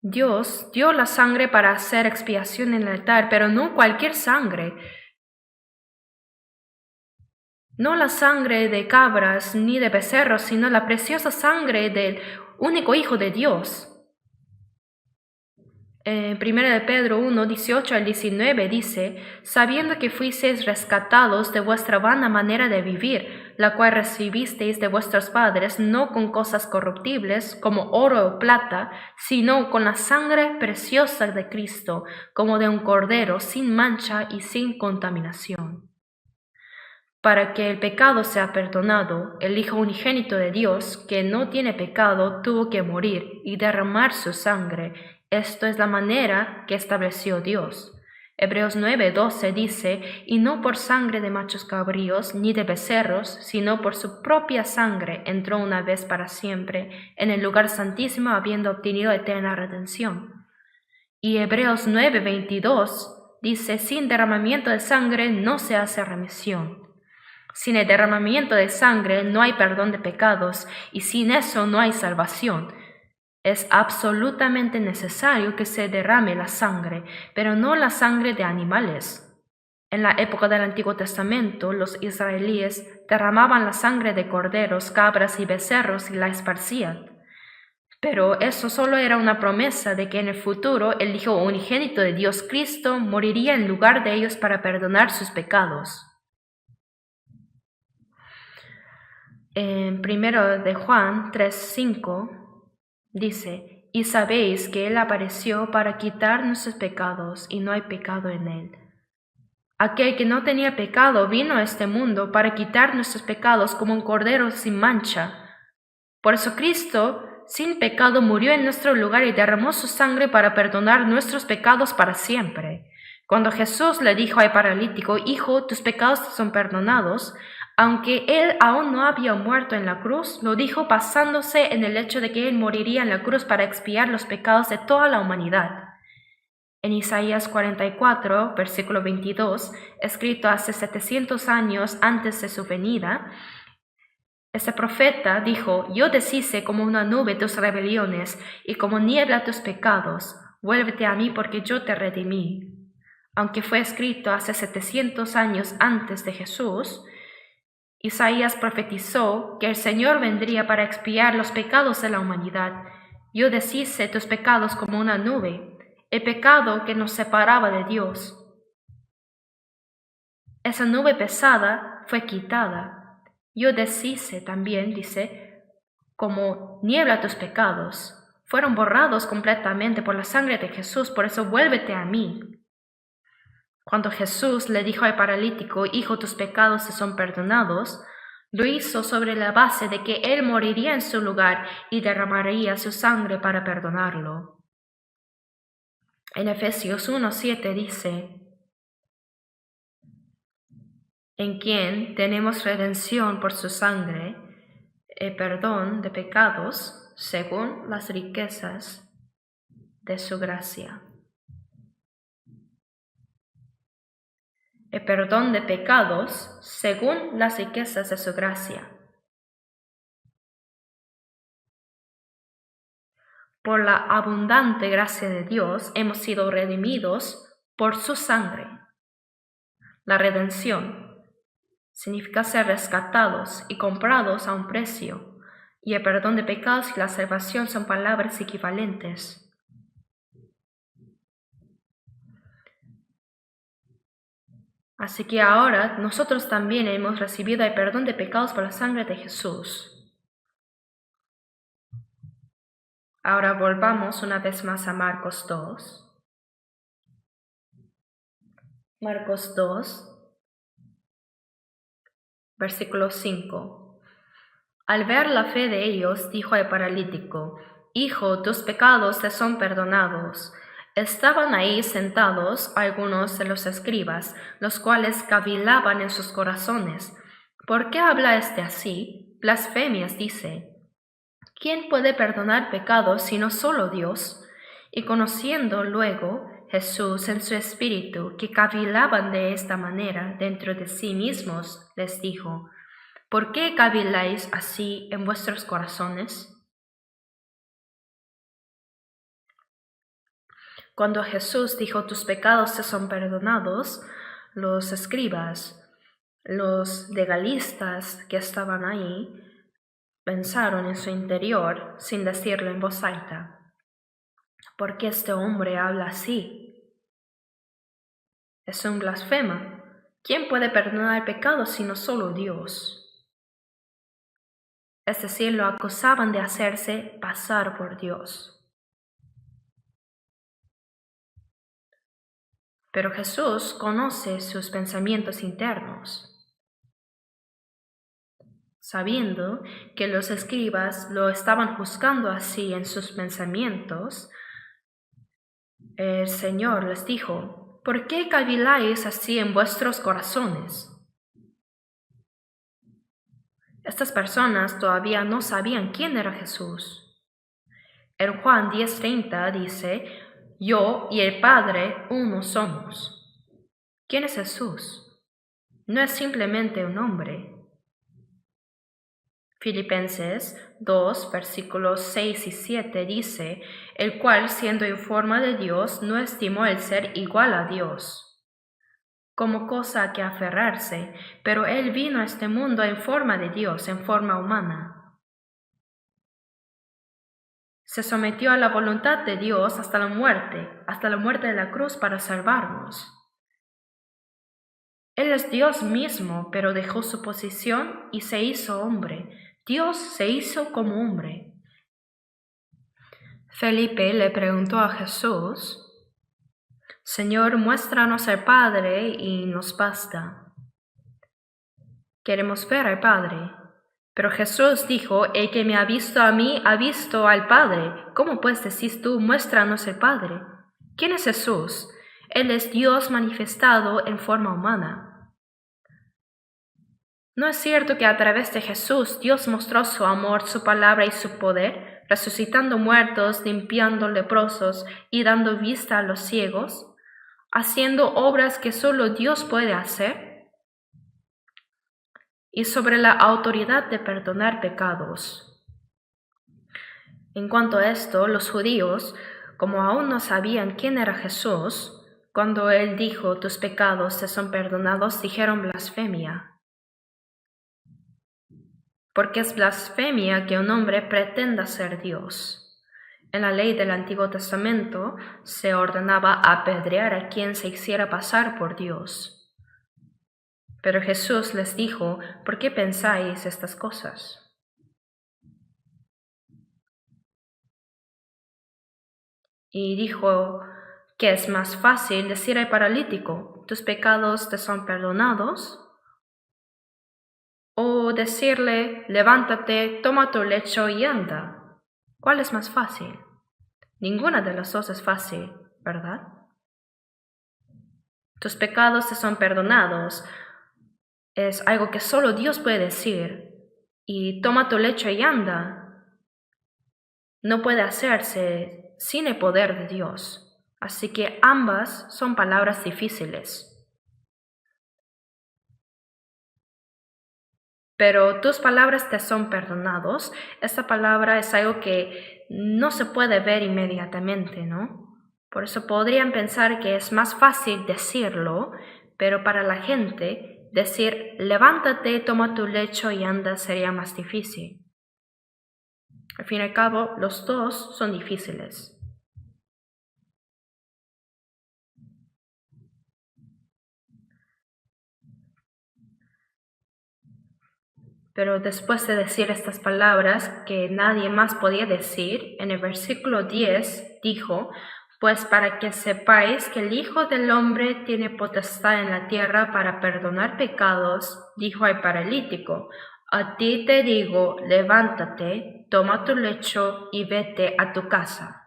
Dios dio la sangre para hacer expiación en el altar, pero no cualquier sangre. No la sangre de cabras ni de becerros, sino la preciosa sangre del único Hijo de Dios. 1 de Pedro 1, 18 al 19 dice, sabiendo que fuisteis rescatados de vuestra vana manera de vivir, la cual recibisteis de vuestros padres, no con cosas corruptibles, como oro o plata, sino con la sangre preciosa de Cristo, como de un cordero, sin mancha y sin contaminación. Para que el pecado sea perdonado, el Hijo unigénito de Dios, que no tiene pecado, tuvo que morir y derramar su sangre. Esto es la manera que estableció Dios. Hebreos 9:12 dice, y no por sangre de machos cabríos ni de becerros, sino por su propia sangre entró una vez para siempre en el lugar santísimo, habiendo obtenido eterna redención. Y Hebreos 9:22 dice, sin derramamiento de sangre no se hace remisión. Sin el derramamiento de sangre no hay perdón de pecados y sin eso no hay salvación. Es absolutamente necesario que se derrame la sangre, pero no la sangre de animales. En la época del Antiguo Testamento, los israelíes derramaban la sangre de corderos, cabras y becerros y la esparcían. Pero eso solo era una promesa de que en el futuro el Hijo unigénito de Dios Cristo moriría en lugar de ellos para perdonar sus pecados. En 1 de Juan 3:5 dice, y sabéis que Él apareció para quitar nuestros pecados y no hay pecado en Él. Aquel que no tenía pecado vino a este mundo para quitar nuestros pecados como un cordero sin mancha. Por eso Cristo, sin pecado, murió en nuestro lugar y derramó su sangre para perdonar nuestros pecados para siempre. Cuando Jesús le dijo al paralítico, Hijo, tus pecados te son perdonados, aunque él aún no había muerto en la cruz, lo dijo basándose en el hecho de que él moriría en la cruz para expiar los pecados de toda la humanidad. En Isaías 44, versículo 22, escrito hace 700 años antes de su venida, este profeta dijo, yo deshice como una nube tus rebeliones y como niebla tus pecados, vuélvete a mí porque yo te redimí. Aunque fue escrito hace 700 años antes de Jesús, Isaías profetizó que el Señor vendría para expiar los pecados de la humanidad. Yo deshice tus pecados como una nube, el pecado que nos separaba de Dios. Esa nube pesada fue quitada. Yo deshice también, dice, como niebla tus pecados. Fueron borrados completamente por la sangre de Jesús, por eso vuélvete a mí. Cuando Jesús le dijo al paralítico, Hijo, tus pecados te son perdonados, lo hizo sobre la base de que Él moriría en su lugar y derramaría su sangre para perdonarlo. En Efesios 1:7 dice, en quien tenemos redención por su sangre, el perdón de pecados según las riquezas de su gracia. El perdón de pecados según las riquezas de su gracia. Por la abundante gracia de Dios hemos sido redimidos por su sangre. La redención significa ser rescatados y comprados a un precio, y el perdón de pecados y la salvación son palabras equivalentes. Así que ahora nosotros también hemos recibido el perdón de pecados por la sangre de Jesús. Ahora volvamos una vez más a Marcos 2. Marcos 2, versículo 5. Al ver la fe de ellos, dijo al paralítico, Hijo, tus pecados te son perdonados. Estaban ahí sentados algunos de los escribas, los cuales cavilaban en sus corazones. ¿Por qué habla este así? Blasfemias dice. ¿Quién puede perdonar pecados sino solo Dios? Y conociendo luego Jesús en su espíritu que cavilaban de esta manera dentro de sí mismos, les dijo, ¿por qué caviláis así en vuestros corazones? Cuando Jesús dijo, tus pecados te son perdonados, los escribas, los legalistas que estaban ahí, pensaron en su interior sin decirlo en voz alta. ¿por qué este hombre habla así? Es un blasfema. ¿Quién puede perdonar pecados sino solo Dios? Es decir, lo acusaban de hacerse pasar por Dios. Pero Jesús conoce sus pensamientos internos. Sabiendo que los escribas lo estaban juzgando así en sus pensamientos, el Señor les dijo: ¿por qué caviláis así en vuestros corazones? Estas personas todavía no sabían quién era Jesús. En Juan 10:30 dice: yo y el Padre uno somos. ¿Quién es Jesús? No es simplemente un hombre. Filipenses 2, versículos 6 y 7 dice: el cual, siendo en forma de Dios, no estimó el ser igual a Dios como cosa a que aferrarse, pero él vino a este mundo en forma de Dios, en forma humana. Se sometió a la voluntad de Dios hasta la muerte de la cruz para salvarnos. Él es Dios mismo, pero dejó su posición y se hizo hombre. Dios se hizo como hombre. Felipe le preguntó a Jesús: Señor, muéstranos al Padre y nos basta. Queremos ver al Padre. Pero Jesús dijo: el que me ha visto a mí, ha visto al Padre. ¿Cómo pues decís tú, muéstranos al Padre? ¿Quién es Jesús? Él es Dios manifestado en forma humana. ¿No es cierto que a través de Jesús Dios mostró su amor, su palabra y su poder, resucitando muertos, limpiando leprosos y dando vista a los ciegos, haciendo obras que solo Dios puede hacer? Y sobre la autoridad de perdonar pecados. En cuanto a esto, los judíos, como aún no sabían quién era Jesús, cuando él dijo: tus pecados te son perdonados, dijeron blasfemia. Porque es blasfemia que un hombre pretenda ser Dios. En la ley del Antiguo Testamento se ordenaba apedrear a quien se hiciera pasar por Dios. Pero Jesús les dijo: ¿por qué pensáis estas cosas? Y dijo que es más fácil decir al paralítico: tus pecados te son perdonados, o decirle: levántate, toma tu lecho y anda. ¿Cuál es más fácil? Ninguna de las dos es fácil, ¿verdad? Tus pecados te son perdonados es algo que solo Dios puede decir, y toma tu lecho y anda no puede hacerse sin el poder de Dios. Así que ambas son palabras difíciles. Pero tus palabras te son perdonados. Esta palabra es algo que no se puede ver inmediatamente, ¿no? Por eso podrían pensar que es más fácil decirlo, pero para la gente decir: levántate, toma tu lecho y anda sería más difícil. Al fin y al cabo, los dos son difíciles. Pero después de decir estas palabras que nadie más podía decir, en el versículo 10 dijo: pues para que sepáis que el Hijo del Hombre tiene potestad en la tierra para perdonar pecados, dijo al paralítico: a ti te digo, levántate, toma tu lecho y vete a tu casa.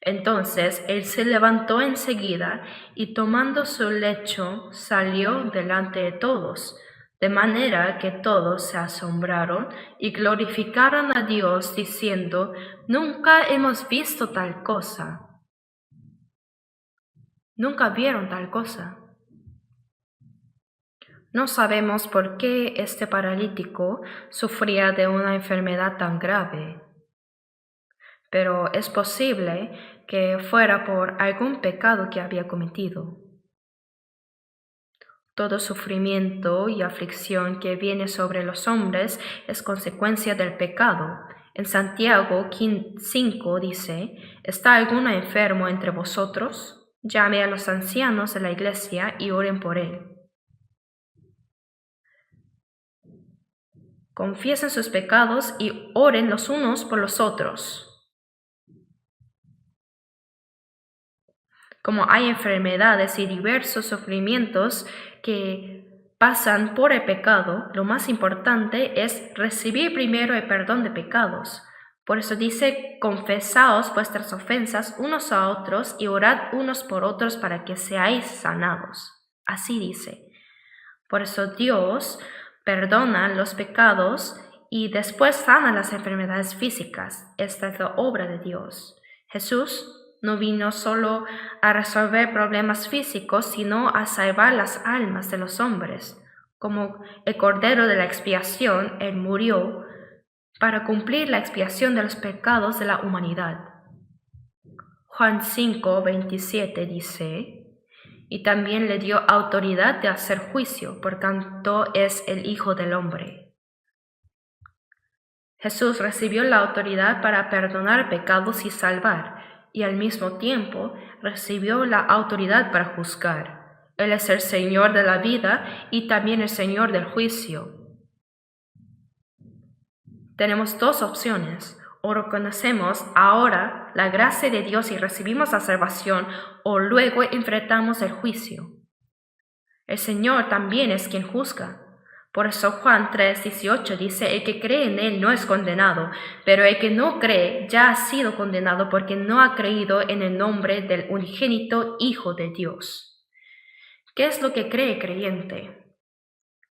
Entonces él se levantó enseguida y tomando su lecho salió delante de todos, de manera que todos se asombraron y glorificaron a Dios diciendo: nunca hemos visto tal cosa. Nunca vieron tal cosa. No sabemos por qué este paralítico sufría de una enfermedad tan grave, pero es posible que fuera por algún pecado que había cometido. Todo sufrimiento y aflicción que viene sobre los hombres es consecuencia del pecado. En Santiago 5 dice, ¿está alguno enfermo entre vosotros? Llame a los ancianos de la iglesia y oren por él. Confiesen sus pecados y oren los unos por los otros. Como hay enfermedades y diversos sufrimientos que pasan por el pecado, lo más importante es recibir primero el perdón de pecados. Por eso dice, confesaos vuestras ofensas unos a otros y orad unos por otros para que seáis sanados. Así dice. Por eso Dios perdona los pecados y después sana las enfermedades físicas. Esta es la obra de Dios. Jesús no vino solo a resolver problemas físicos, sino a salvar las almas de los hombres. Como el Cordero de la expiación, Él murió para cumplir la expiación de los pecados de la humanidad. Juan 5, 27 dice, y también le dio autoridad de hacer juicio, por tanto es el Hijo del Hombre. Jesús recibió la autoridad para perdonar pecados y salvar, y al mismo tiempo recibió la autoridad para juzgar. Él es el Señor de la vida y también el Señor del juicio. Tenemos dos opciones: o reconocemos ahora la gracia de Dios y recibimos la salvación, o luego enfrentamos el juicio. El Señor también es quien juzga. Por eso Juan 3:18 dice, el que cree en Él no es condenado, pero el que no cree ya ha sido condenado porque no ha creído en el nombre del unigénito Hijo de Dios. ¿Qué es lo que cree el creyente?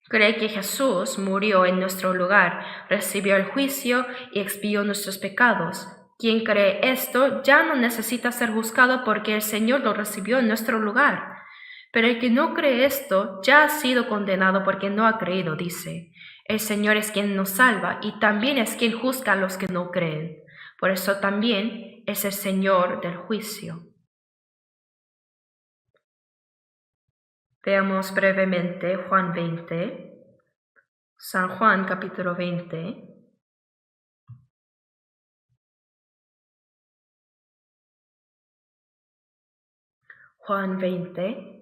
Cree que Jesús murió en nuestro lugar, recibió el juicio y expió nuestros pecados. Quien cree esto ya no necesita ser juzgado porque el Señor lo recibió en nuestro lugar. Pero el que no cree esto ya ha sido condenado porque no ha creído, dice. El Señor es quien nos salva y también es quien juzga a los que no creen. Por eso también es el Señor del juicio. Veamos brevemente Juan 20, San Juan capítulo 20. Juan 20.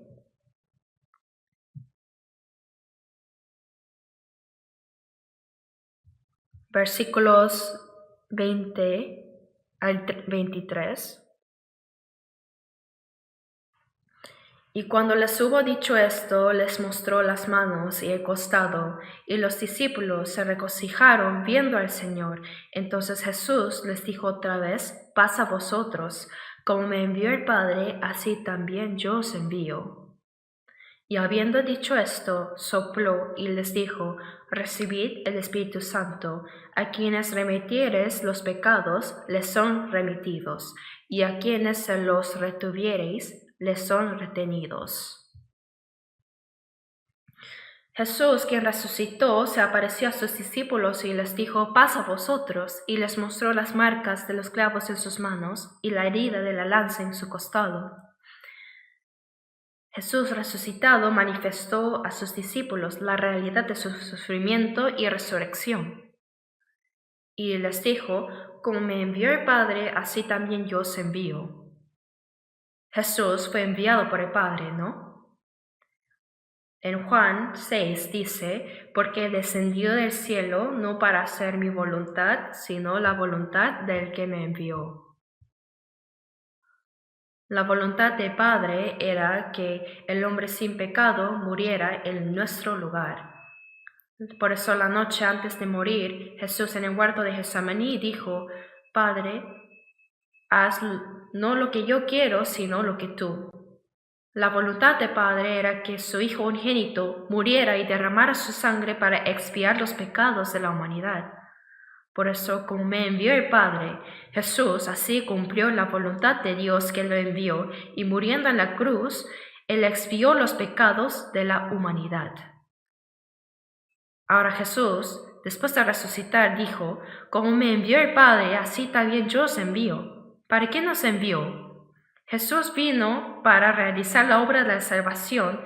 Versículos 20 al 23. Y cuando les hubo dicho esto, les mostró las manos y el costado, y los discípulos se regocijaron viendo al Señor. Entonces Jesús les dijo otra vez, paz a vosotros, como me envió el Padre, así también yo os envío. Y habiendo dicho esto, sopló y les dijo, recibid el Espíritu Santo. A quienes remitiereis los pecados, les son remitidos, y a quienes se los retuviereis, les son retenidos. Jesús, quien resucitó, se apareció a sus discípulos y les dijo, paz a vosotros, y les mostró las marcas de los clavos en sus manos y la herida de la lanza en su costado. Jesús resucitado manifestó a sus discípulos la realidad de su sufrimiento y resurrección. Y les dijo, como me envió el Padre, así también yo os envío. Jesús fue enviado por el Padre, ¿no? En Juan 6 dice, porque descendió del cielo no para hacer mi voluntad, sino la voluntad del que me envió. La voluntad del Padre era que el hombre sin pecado muriera en nuestro lugar. Por eso la noche antes de morir, Jesús en el huerto de Getsemaní dijo, Padre, haz no lo que yo quiero, sino lo que tú. La voluntad del Padre era que su Hijo unigénito muriera y derramara su sangre para expiar los pecados de la humanidad. Por eso, como me envió el Padre, Jesús así cumplió la voluntad de Dios que lo envió, y muriendo en la cruz, Él expió los pecados de la humanidad. Ahora Jesús, después de resucitar, dijo, como me envió el Padre, así también yo os envío. ¿Para qué nos envió? Jesús vino para realizar la obra de la salvación,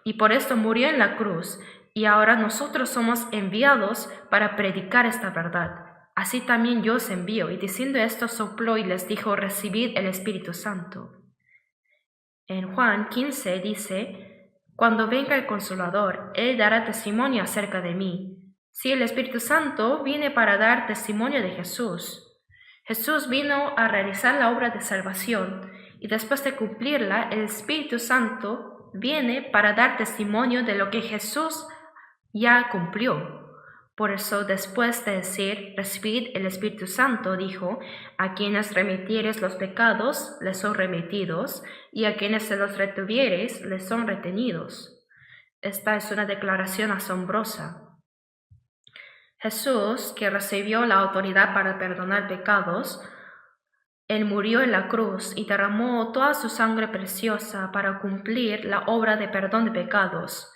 y por esto murió en la cruz. Y ahora nosotros somos enviados para predicar esta verdad. así también yo os envío. Y diciendo esto sopló y les dijo, recibid el Espíritu Santo. En Juan 15 dice, cuando venga el Consolador, Él dará testimonio acerca de mí. Sí, el Espíritu Santo viene para dar testimonio de Jesús. Jesús vino a realizar la obra de salvación y después de cumplirla, el Espíritu Santo viene para dar testimonio de lo que Jesús ya cumplió. Por eso, después de decir, recibid el Espíritu Santo, dijo, a quienes remitieres los pecados, les son remitidos, y a quienes se los retuvieres, les son retenidos. Esta es una declaración asombrosa. Jesús, que recibió la autoridad para perdonar pecados, Él murió en la cruz y derramó toda su sangre preciosa para cumplir la obra de perdón de pecados.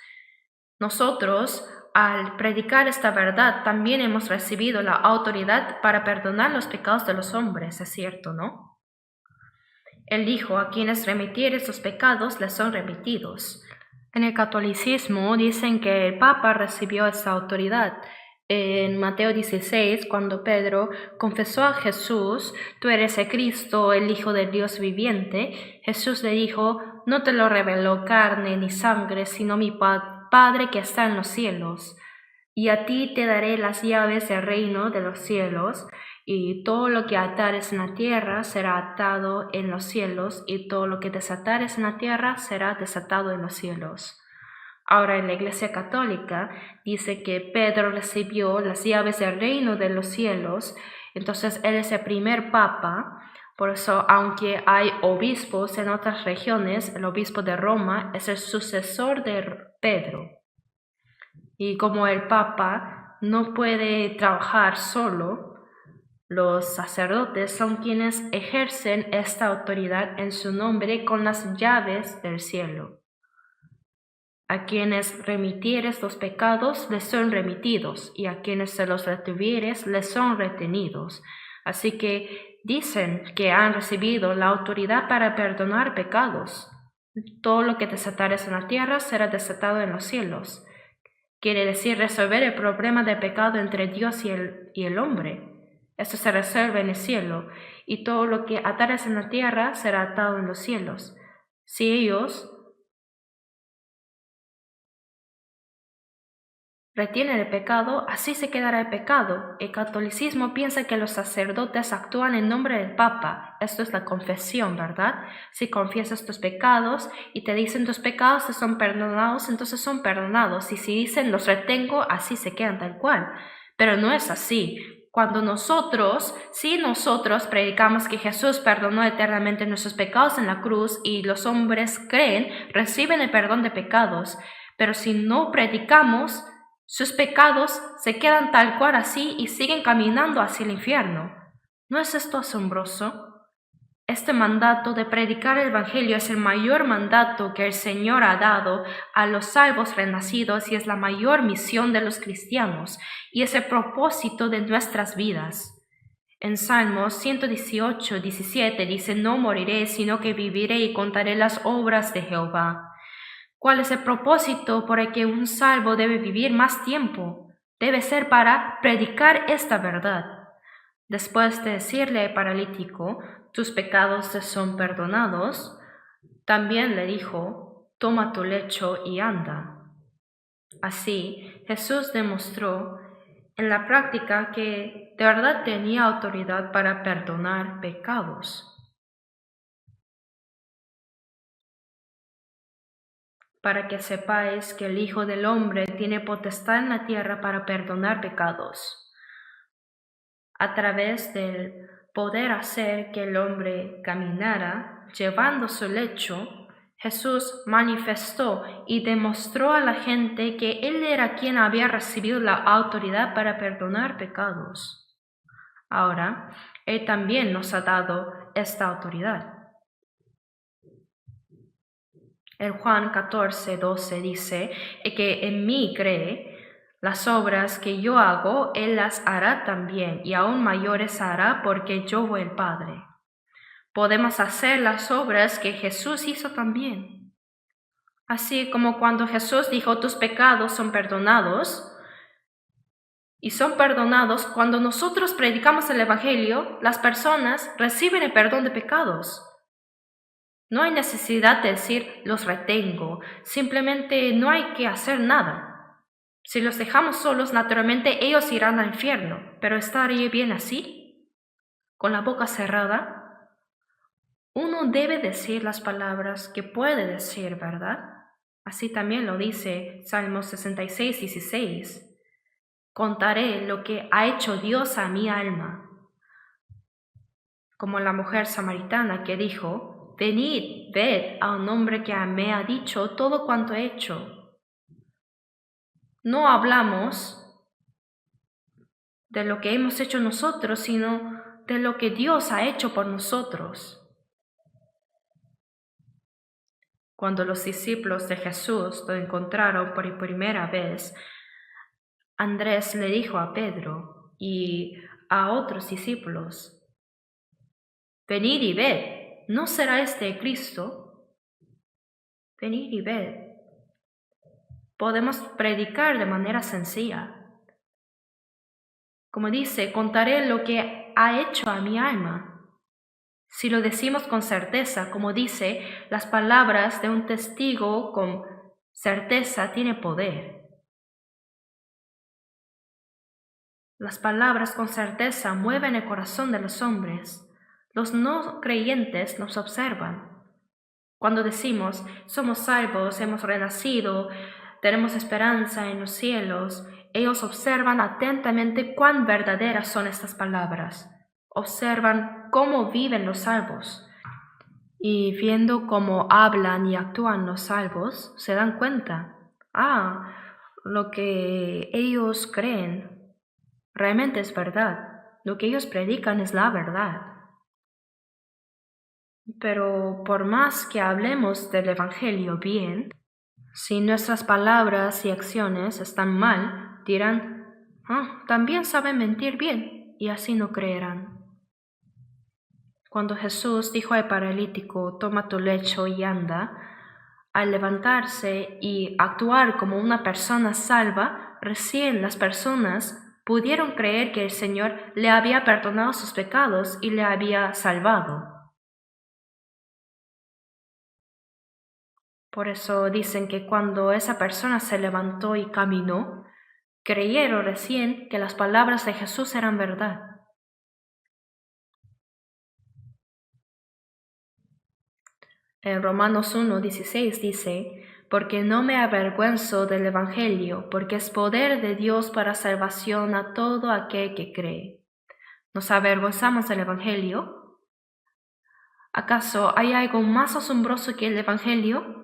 Nosotros, al predicar esta verdad, también hemos recibido la autoridad para perdonar los pecados de los hombres, es cierto, ¿no? Él dijo, a quienes remitieres los pecados, les son remitidos. En el catolicismo dicen que el Papa recibió esa autoridad. En Mateo 16, cuando Pedro confesó a Jesús, tú eres el Cristo, el Hijo del Dios viviente, Jesús le dijo, no te lo reveló carne ni sangre, sino mi Padre que está en los cielos. Y a ti te daré las llaves del reino de los cielos, y todo lo que atares en la tierra será atado en los cielos, y todo lo que desatares en la tierra será desatado en los cielos. Ahora en la Iglesia Católica dice que Pedro recibió las llaves del reino de los cielos, entonces él es el primer papa. Por eso, aunque hay obispos en otras regiones, el obispo de Roma es el sucesor de Pedro. Y como el papa no puede trabajar solo, los sacerdotes son quienes ejercen esta autoridad en su nombre con las llaves del cielo. A quienes remitieres los pecados, les son remitidos, y a quienes se los retuvieres, les son retenidos. Así que dicen que han recibido la autoridad para perdonar pecados. Todo lo que desatares en la tierra será desatado en los cielos. Quiere decir resolver el problema del pecado entre Dios y el hombre. Esto se resuelve en el cielo, y todo lo que atares en la tierra será atado en los cielos. Si ellos retienen el pecado, así se quedará el pecado. El catolicismo piensa que los sacerdotes actúan en nombre del Papa. Esto es la confesión, ¿verdad? Si confiesas tus pecados y te dicen tus pecados te son perdonados, entonces son perdonados. Y si dicen los retengo, así se quedan tal cual. Pero no es así. Cuando nosotros predicamos que Jesús perdonó eternamente nuestros pecados en la cruz y los hombres creen, reciben el perdón de pecados. Pero si no predicamos, sus pecados se quedan tal cual así y siguen caminando hacia el infierno. ¿No es esto asombroso? Este mandato de predicar el Evangelio es el mayor mandato que el Señor ha dado a los salvos renacidos y es la mayor misión de los cristianos y es el propósito de nuestras vidas. En Salmos 118, 17 dice, no moriré, sino que viviré y contaré las obras de Jehová. ¿Cuál es el propósito por el que un salvo debe vivir más tiempo? Debe ser para predicar esta verdad. Después de decirle al paralítico, tus pecados te son perdonados, también le dijo, toma tu lecho y anda. Así, Jesús demostró en la práctica que de verdad tenía autoridad para perdonar pecados. Para que sepáis que el Hijo del Hombre tiene potestad en la tierra para perdonar pecados. A través del poder hacer que el hombre caminara, llevando su lecho, Jesús manifestó y demostró a la gente que Él era quien había recibido la autoridad para perdonar pecados. Ahora, Él también nos ha dado esta autoridad. En Juan 14, 12 dice que en mí cree, las obras que yo hago, Él las hará también, y aún mayores hará porque yo voy al Padre. Podemos hacer las obras que Jesús hizo también. Así como cuando Jesús dijo, tus pecados son perdonados, y son perdonados. Cuando nosotros predicamos el Evangelio, las personas reciben el perdón de pecados. No hay necesidad de decir los retengo, simplemente no hay que hacer nada. Si los dejamos solos, naturalmente ellos irán al infierno, pero ¿estaría bien así? Con la boca cerrada. Uno debe decir las palabras que puede decir, ¿verdad? Así también lo dice Salmos 66, 16. Contaré lo que ha hecho Dios a mi alma. Como la mujer samaritana que dijo, venid, ved a un hombre que me ha dicho todo cuanto he hecho. No hablamos de lo que hemos hecho nosotros, sino de lo que Dios ha hecho por nosotros. Cuando los discípulos de Jesús lo encontraron por primera vez, Andrés le dijo a Pedro y a otros discípulos, venid y ved, ¿no será este Cristo? Venid y ved. Podemos predicar de manera sencilla. Como dice, contaré lo que ha hecho a mi alma. Si lo decimos con certeza, como dice, las palabras de un testigo con certeza tienen poder. Las palabras con certeza mueven el corazón de los hombres. Los no creyentes nos observan. Cuando decimos, somos salvos, hemos renacido, tenemos esperanza en los cielos, ellos observan atentamente cuán verdaderas son estas palabras. Observan cómo viven los salvos. Y viendo cómo hablan y actúan los salvos, se dan cuenta, lo que ellos creen realmente es verdad. Lo que ellos predican es la verdad. Pero por más que hablemos del Evangelio bien, si nuestras palabras y acciones están mal, dirán, también saben mentir bien, y así no creerán. Cuando Jesús dijo al paralítico, toma tu lecho y anda, al levantarse y actuar como una persona salva, recién las personas pudieron creer que el Señor le había perdonado sus pecados y le había salvado. Por eso dicen que cuando esa persona se levantó y caminó, creyeron recién que las palabras de Jesús eran verdad. En Romanos 1:16 dice, porque no me avergüenzo del Evangelio, porque es poder de Dios para salvación a todo aquel que cree. ¿Nos avergonzamos del Evangelio? ¿Acaso hay algo más asombroso que el Evangelio?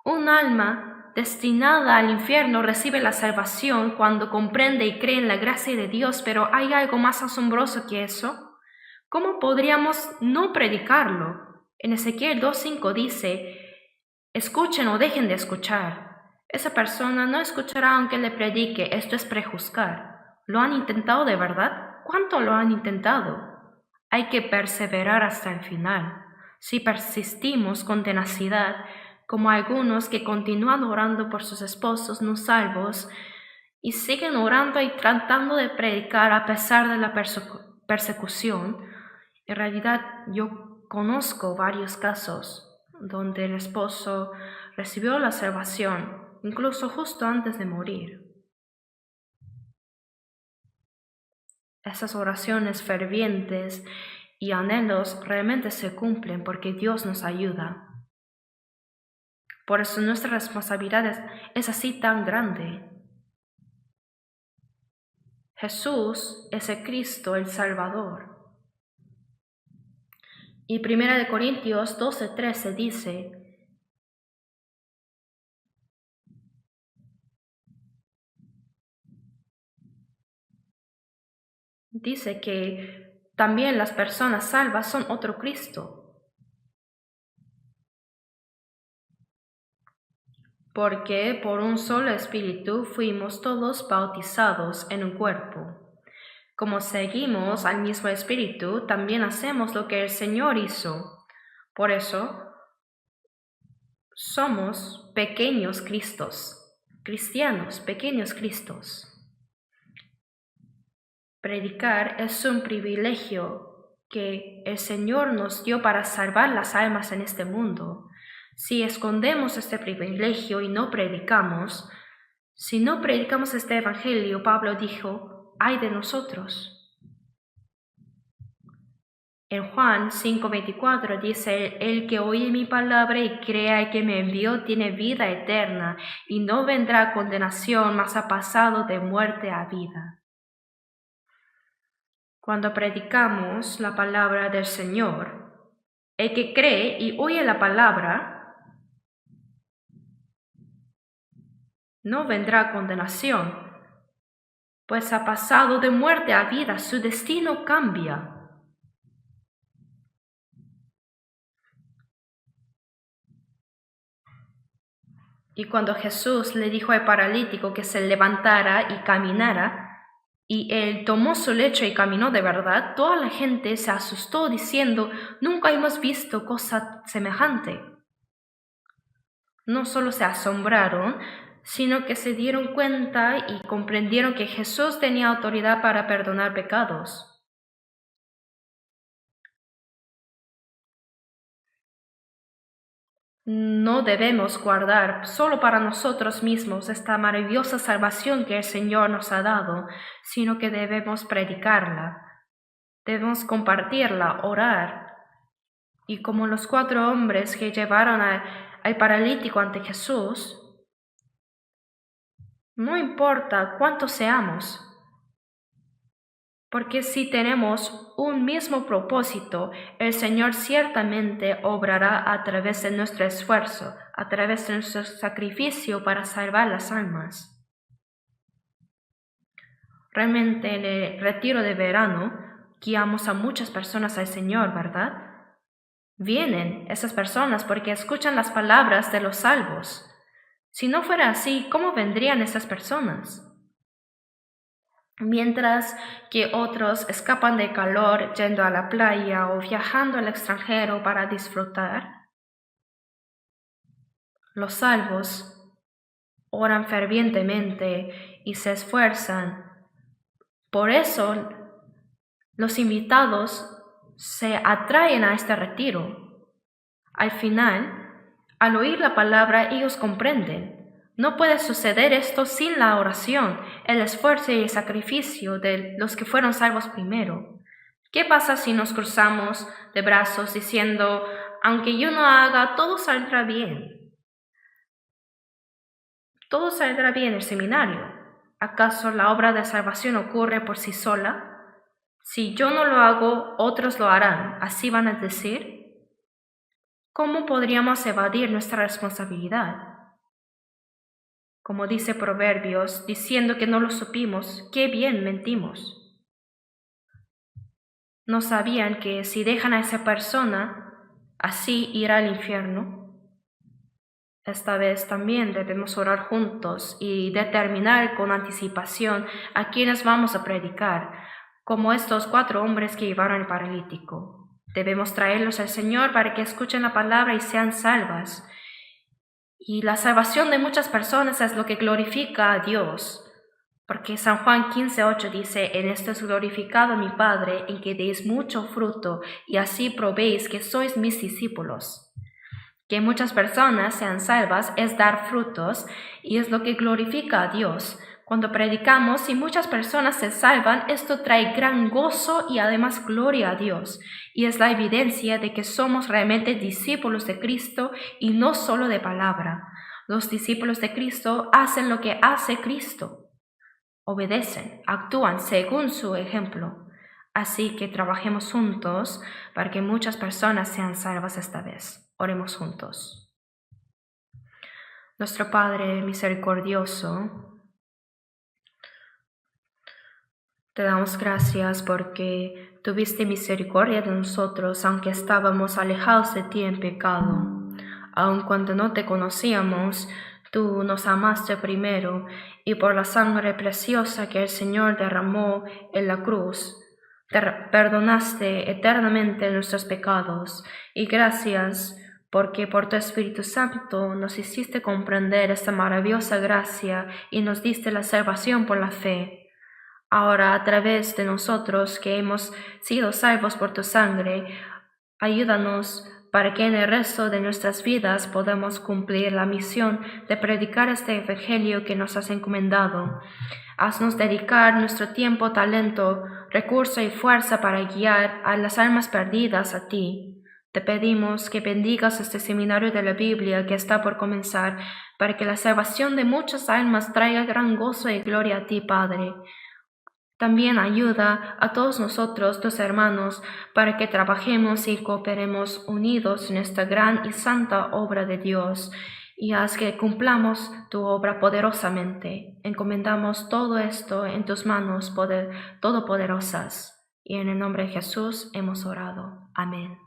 Un alma destinada al infierno recibe la salvación cuando comprende y cree en la gracia de Dios, pero ¿hay algo más asombroso que eso? ¿Cómo podríamos no predicarlo? En Ezequiel 2:5 dice, escuchen o dejen de escuchar. Esa persona no escuchará aunque le predique, esto es prejuzgar. ¿Lo han intentado de verdad? ¿Cuánto lo han intentado? Hay que perseverar hasta el final. Si persistimos con tenacidad, como algunos que continúan orando por sus esposos no salvos y siguen orando y tratando de predicar a pesar de la persecución, en realidad yo conozco varios casos donde el esposo recibió la salvación, incluso justo antes de morir. Esas oraciones fervientes y anhelos realmente se cumplen porque Dios nos ayuda. Por eso nuestra responsabilidad es así tan grande. Jesús es el Cristo, el Salvador. Y 1 Corintios 12:13 dice que también las personas salvas son otro Cristo. Porque por un solo espíritu fuimos todos bautizados en un cuerpo. Como seguimos al mismo espíritu, también hacemos lo que el Señor hizo. Por eso, somos pequeños Cristos, cristianos, pequeños Cristos. Predicar es un privilegio que el Señor nos dio para salvar las almas en este mundo. Si escondemos este privilegio y no predicamos, si no predicamos este evangelio, Pablo dijo, ¡ay de nosotros! En Juan 5:24 dice, el que oye mi palabra y crea que me envió tiene vida eterna y no vendrá a condenación, mas ha pasado de muerte a vida. Cuando predicamos la palabra del Señor, el que cree y oye la palabra no vendrá a condenación, pues ha pasado de muerte a vida, su destino cambia. Y cuando Jesús le dijo al paralítico que se levantara y caminara, y él tomó su lecho y caminó de verdad, toda la gente se asustó diciendo, nunca hemos visto cosa semejante. No solo se asombraron, sino que se dieron cuenta y comprendieron que Jesús tenía autoridad para perdonar pecados. No debemos guardar solo para nosotros mismos esta maravillosa salvación que el Señor nos ha dado, sino que debemos predicarla, debemos compartirla, orar. Y como los 4 hombres que llevaron al paralítico ante Jesús, no importa cuántos seamos, porque si tenemos un mismo propósito, el Señor ciertamente obrará a través de nuestro esfuerzo, a través de nuestro sacrificio para salvar las almas. Realmente en el retiro de verano guiamos a muchas personas al Señor, ¿verdad? Vienen esas personas porque escuchan las palabras de los salvos. Si no fuera así, ¿cómo vendrían esas personas? Mientras que otros escapan del calor yendo a la playa o viajando al extranjero para disfrutar, los salvos oran fervientemente y se esfuerzan. Por eso los invitados se atraen a este retiro. Al final, al oír la palabra, ellos comprenden. No puede suceder esto sin la oración, el esfuerzo y el sacrificio de los que fueron salvos primero. ¿Qué pasa si nos cruzamos de brazos diciendo, aunque yo no haga, todo saldrá bien? Todo saldrá bien el seminario. ¿Acaso la obra de salvación ocurre por sí sola? Si yo no lo hago, otros lo harán. ¿Así van a decir? ¿Cómo podríamos evadir nuestra responsabilidad? Como dice Proverbios, diciendo que no lo supimos, qué bien mentimos. ¿No sabían que si dejan a esa persona, así irá al infierno? Esta vez también debemos orar juntos y determinar con anticipación a quienes vamos a predicar, como estos 4 hombres que llevaron al paralítico. Debemos traerlos al Señor para que escuchen la palabra y sean salvas. Y la salvación de muchas personas es lo que glorifica a Dios, porque San Juan 15:8 dice, en esto es glorificado mi Padre, en que deis mucho fruto, y así probéis que sois mis discípulos. Que muchas personas sean salvas es dar frutos, y es lo que glorifica a Dios. Cuando predicamos y muchas personas se salvan, esto trae gran gozo y además gloria a Dios. Y es la evidencia de que somos realmente discípulos de Cristo y no solo de palabra. Los discípulos de Cristo hacen lo que hace Cristo. Obedecen, actúan según su ejemplo. Así que trabajemos juntos para que muchas personas sean salvas esta vez. Oremos juntos. Nuestro Padre misericordioso, te damos gracias porque tuviste misericordia de nosotros, aunque estábamos alejados de ti en pecado. Aun cuando no te conocíamos, tú nos amaste primero, y por la sangre preciosa que el Señor derramó en la cruz, te perdonaste eternamente nuestros pecados. Y gracias porque por tu Espíritu Santo nos hiciste comprender esta maravillosa gracia y nos diste la salvación por la fe. Ahora, a través de nosotros que hemos sido salvos por tu sangre, ayúdanos para que en el resto de nuestras vidas podamos cumplir la misión de predicar este evangelio que nos has encomendado. Haznos dedicar nuestro tiempo, talento, recurso y fuerza para guiar a las almas perdidas a ti. Te pedimos que bendigas este seminario de la Biblia que está por comenzar, para que la salvación de muchas almas traiga gran gozo y gloria a ti, Padre. También ayuda a todos nosotros, tus hermanos, para que trabajemos y cooperemos unidos en esta gran y santa obra de Dios, y haz que cumplamos tu obra poderosamente. Encomendamos todo esto en tus manos todopoderosas, y en el nombre de Jesús hemos orado. Amén.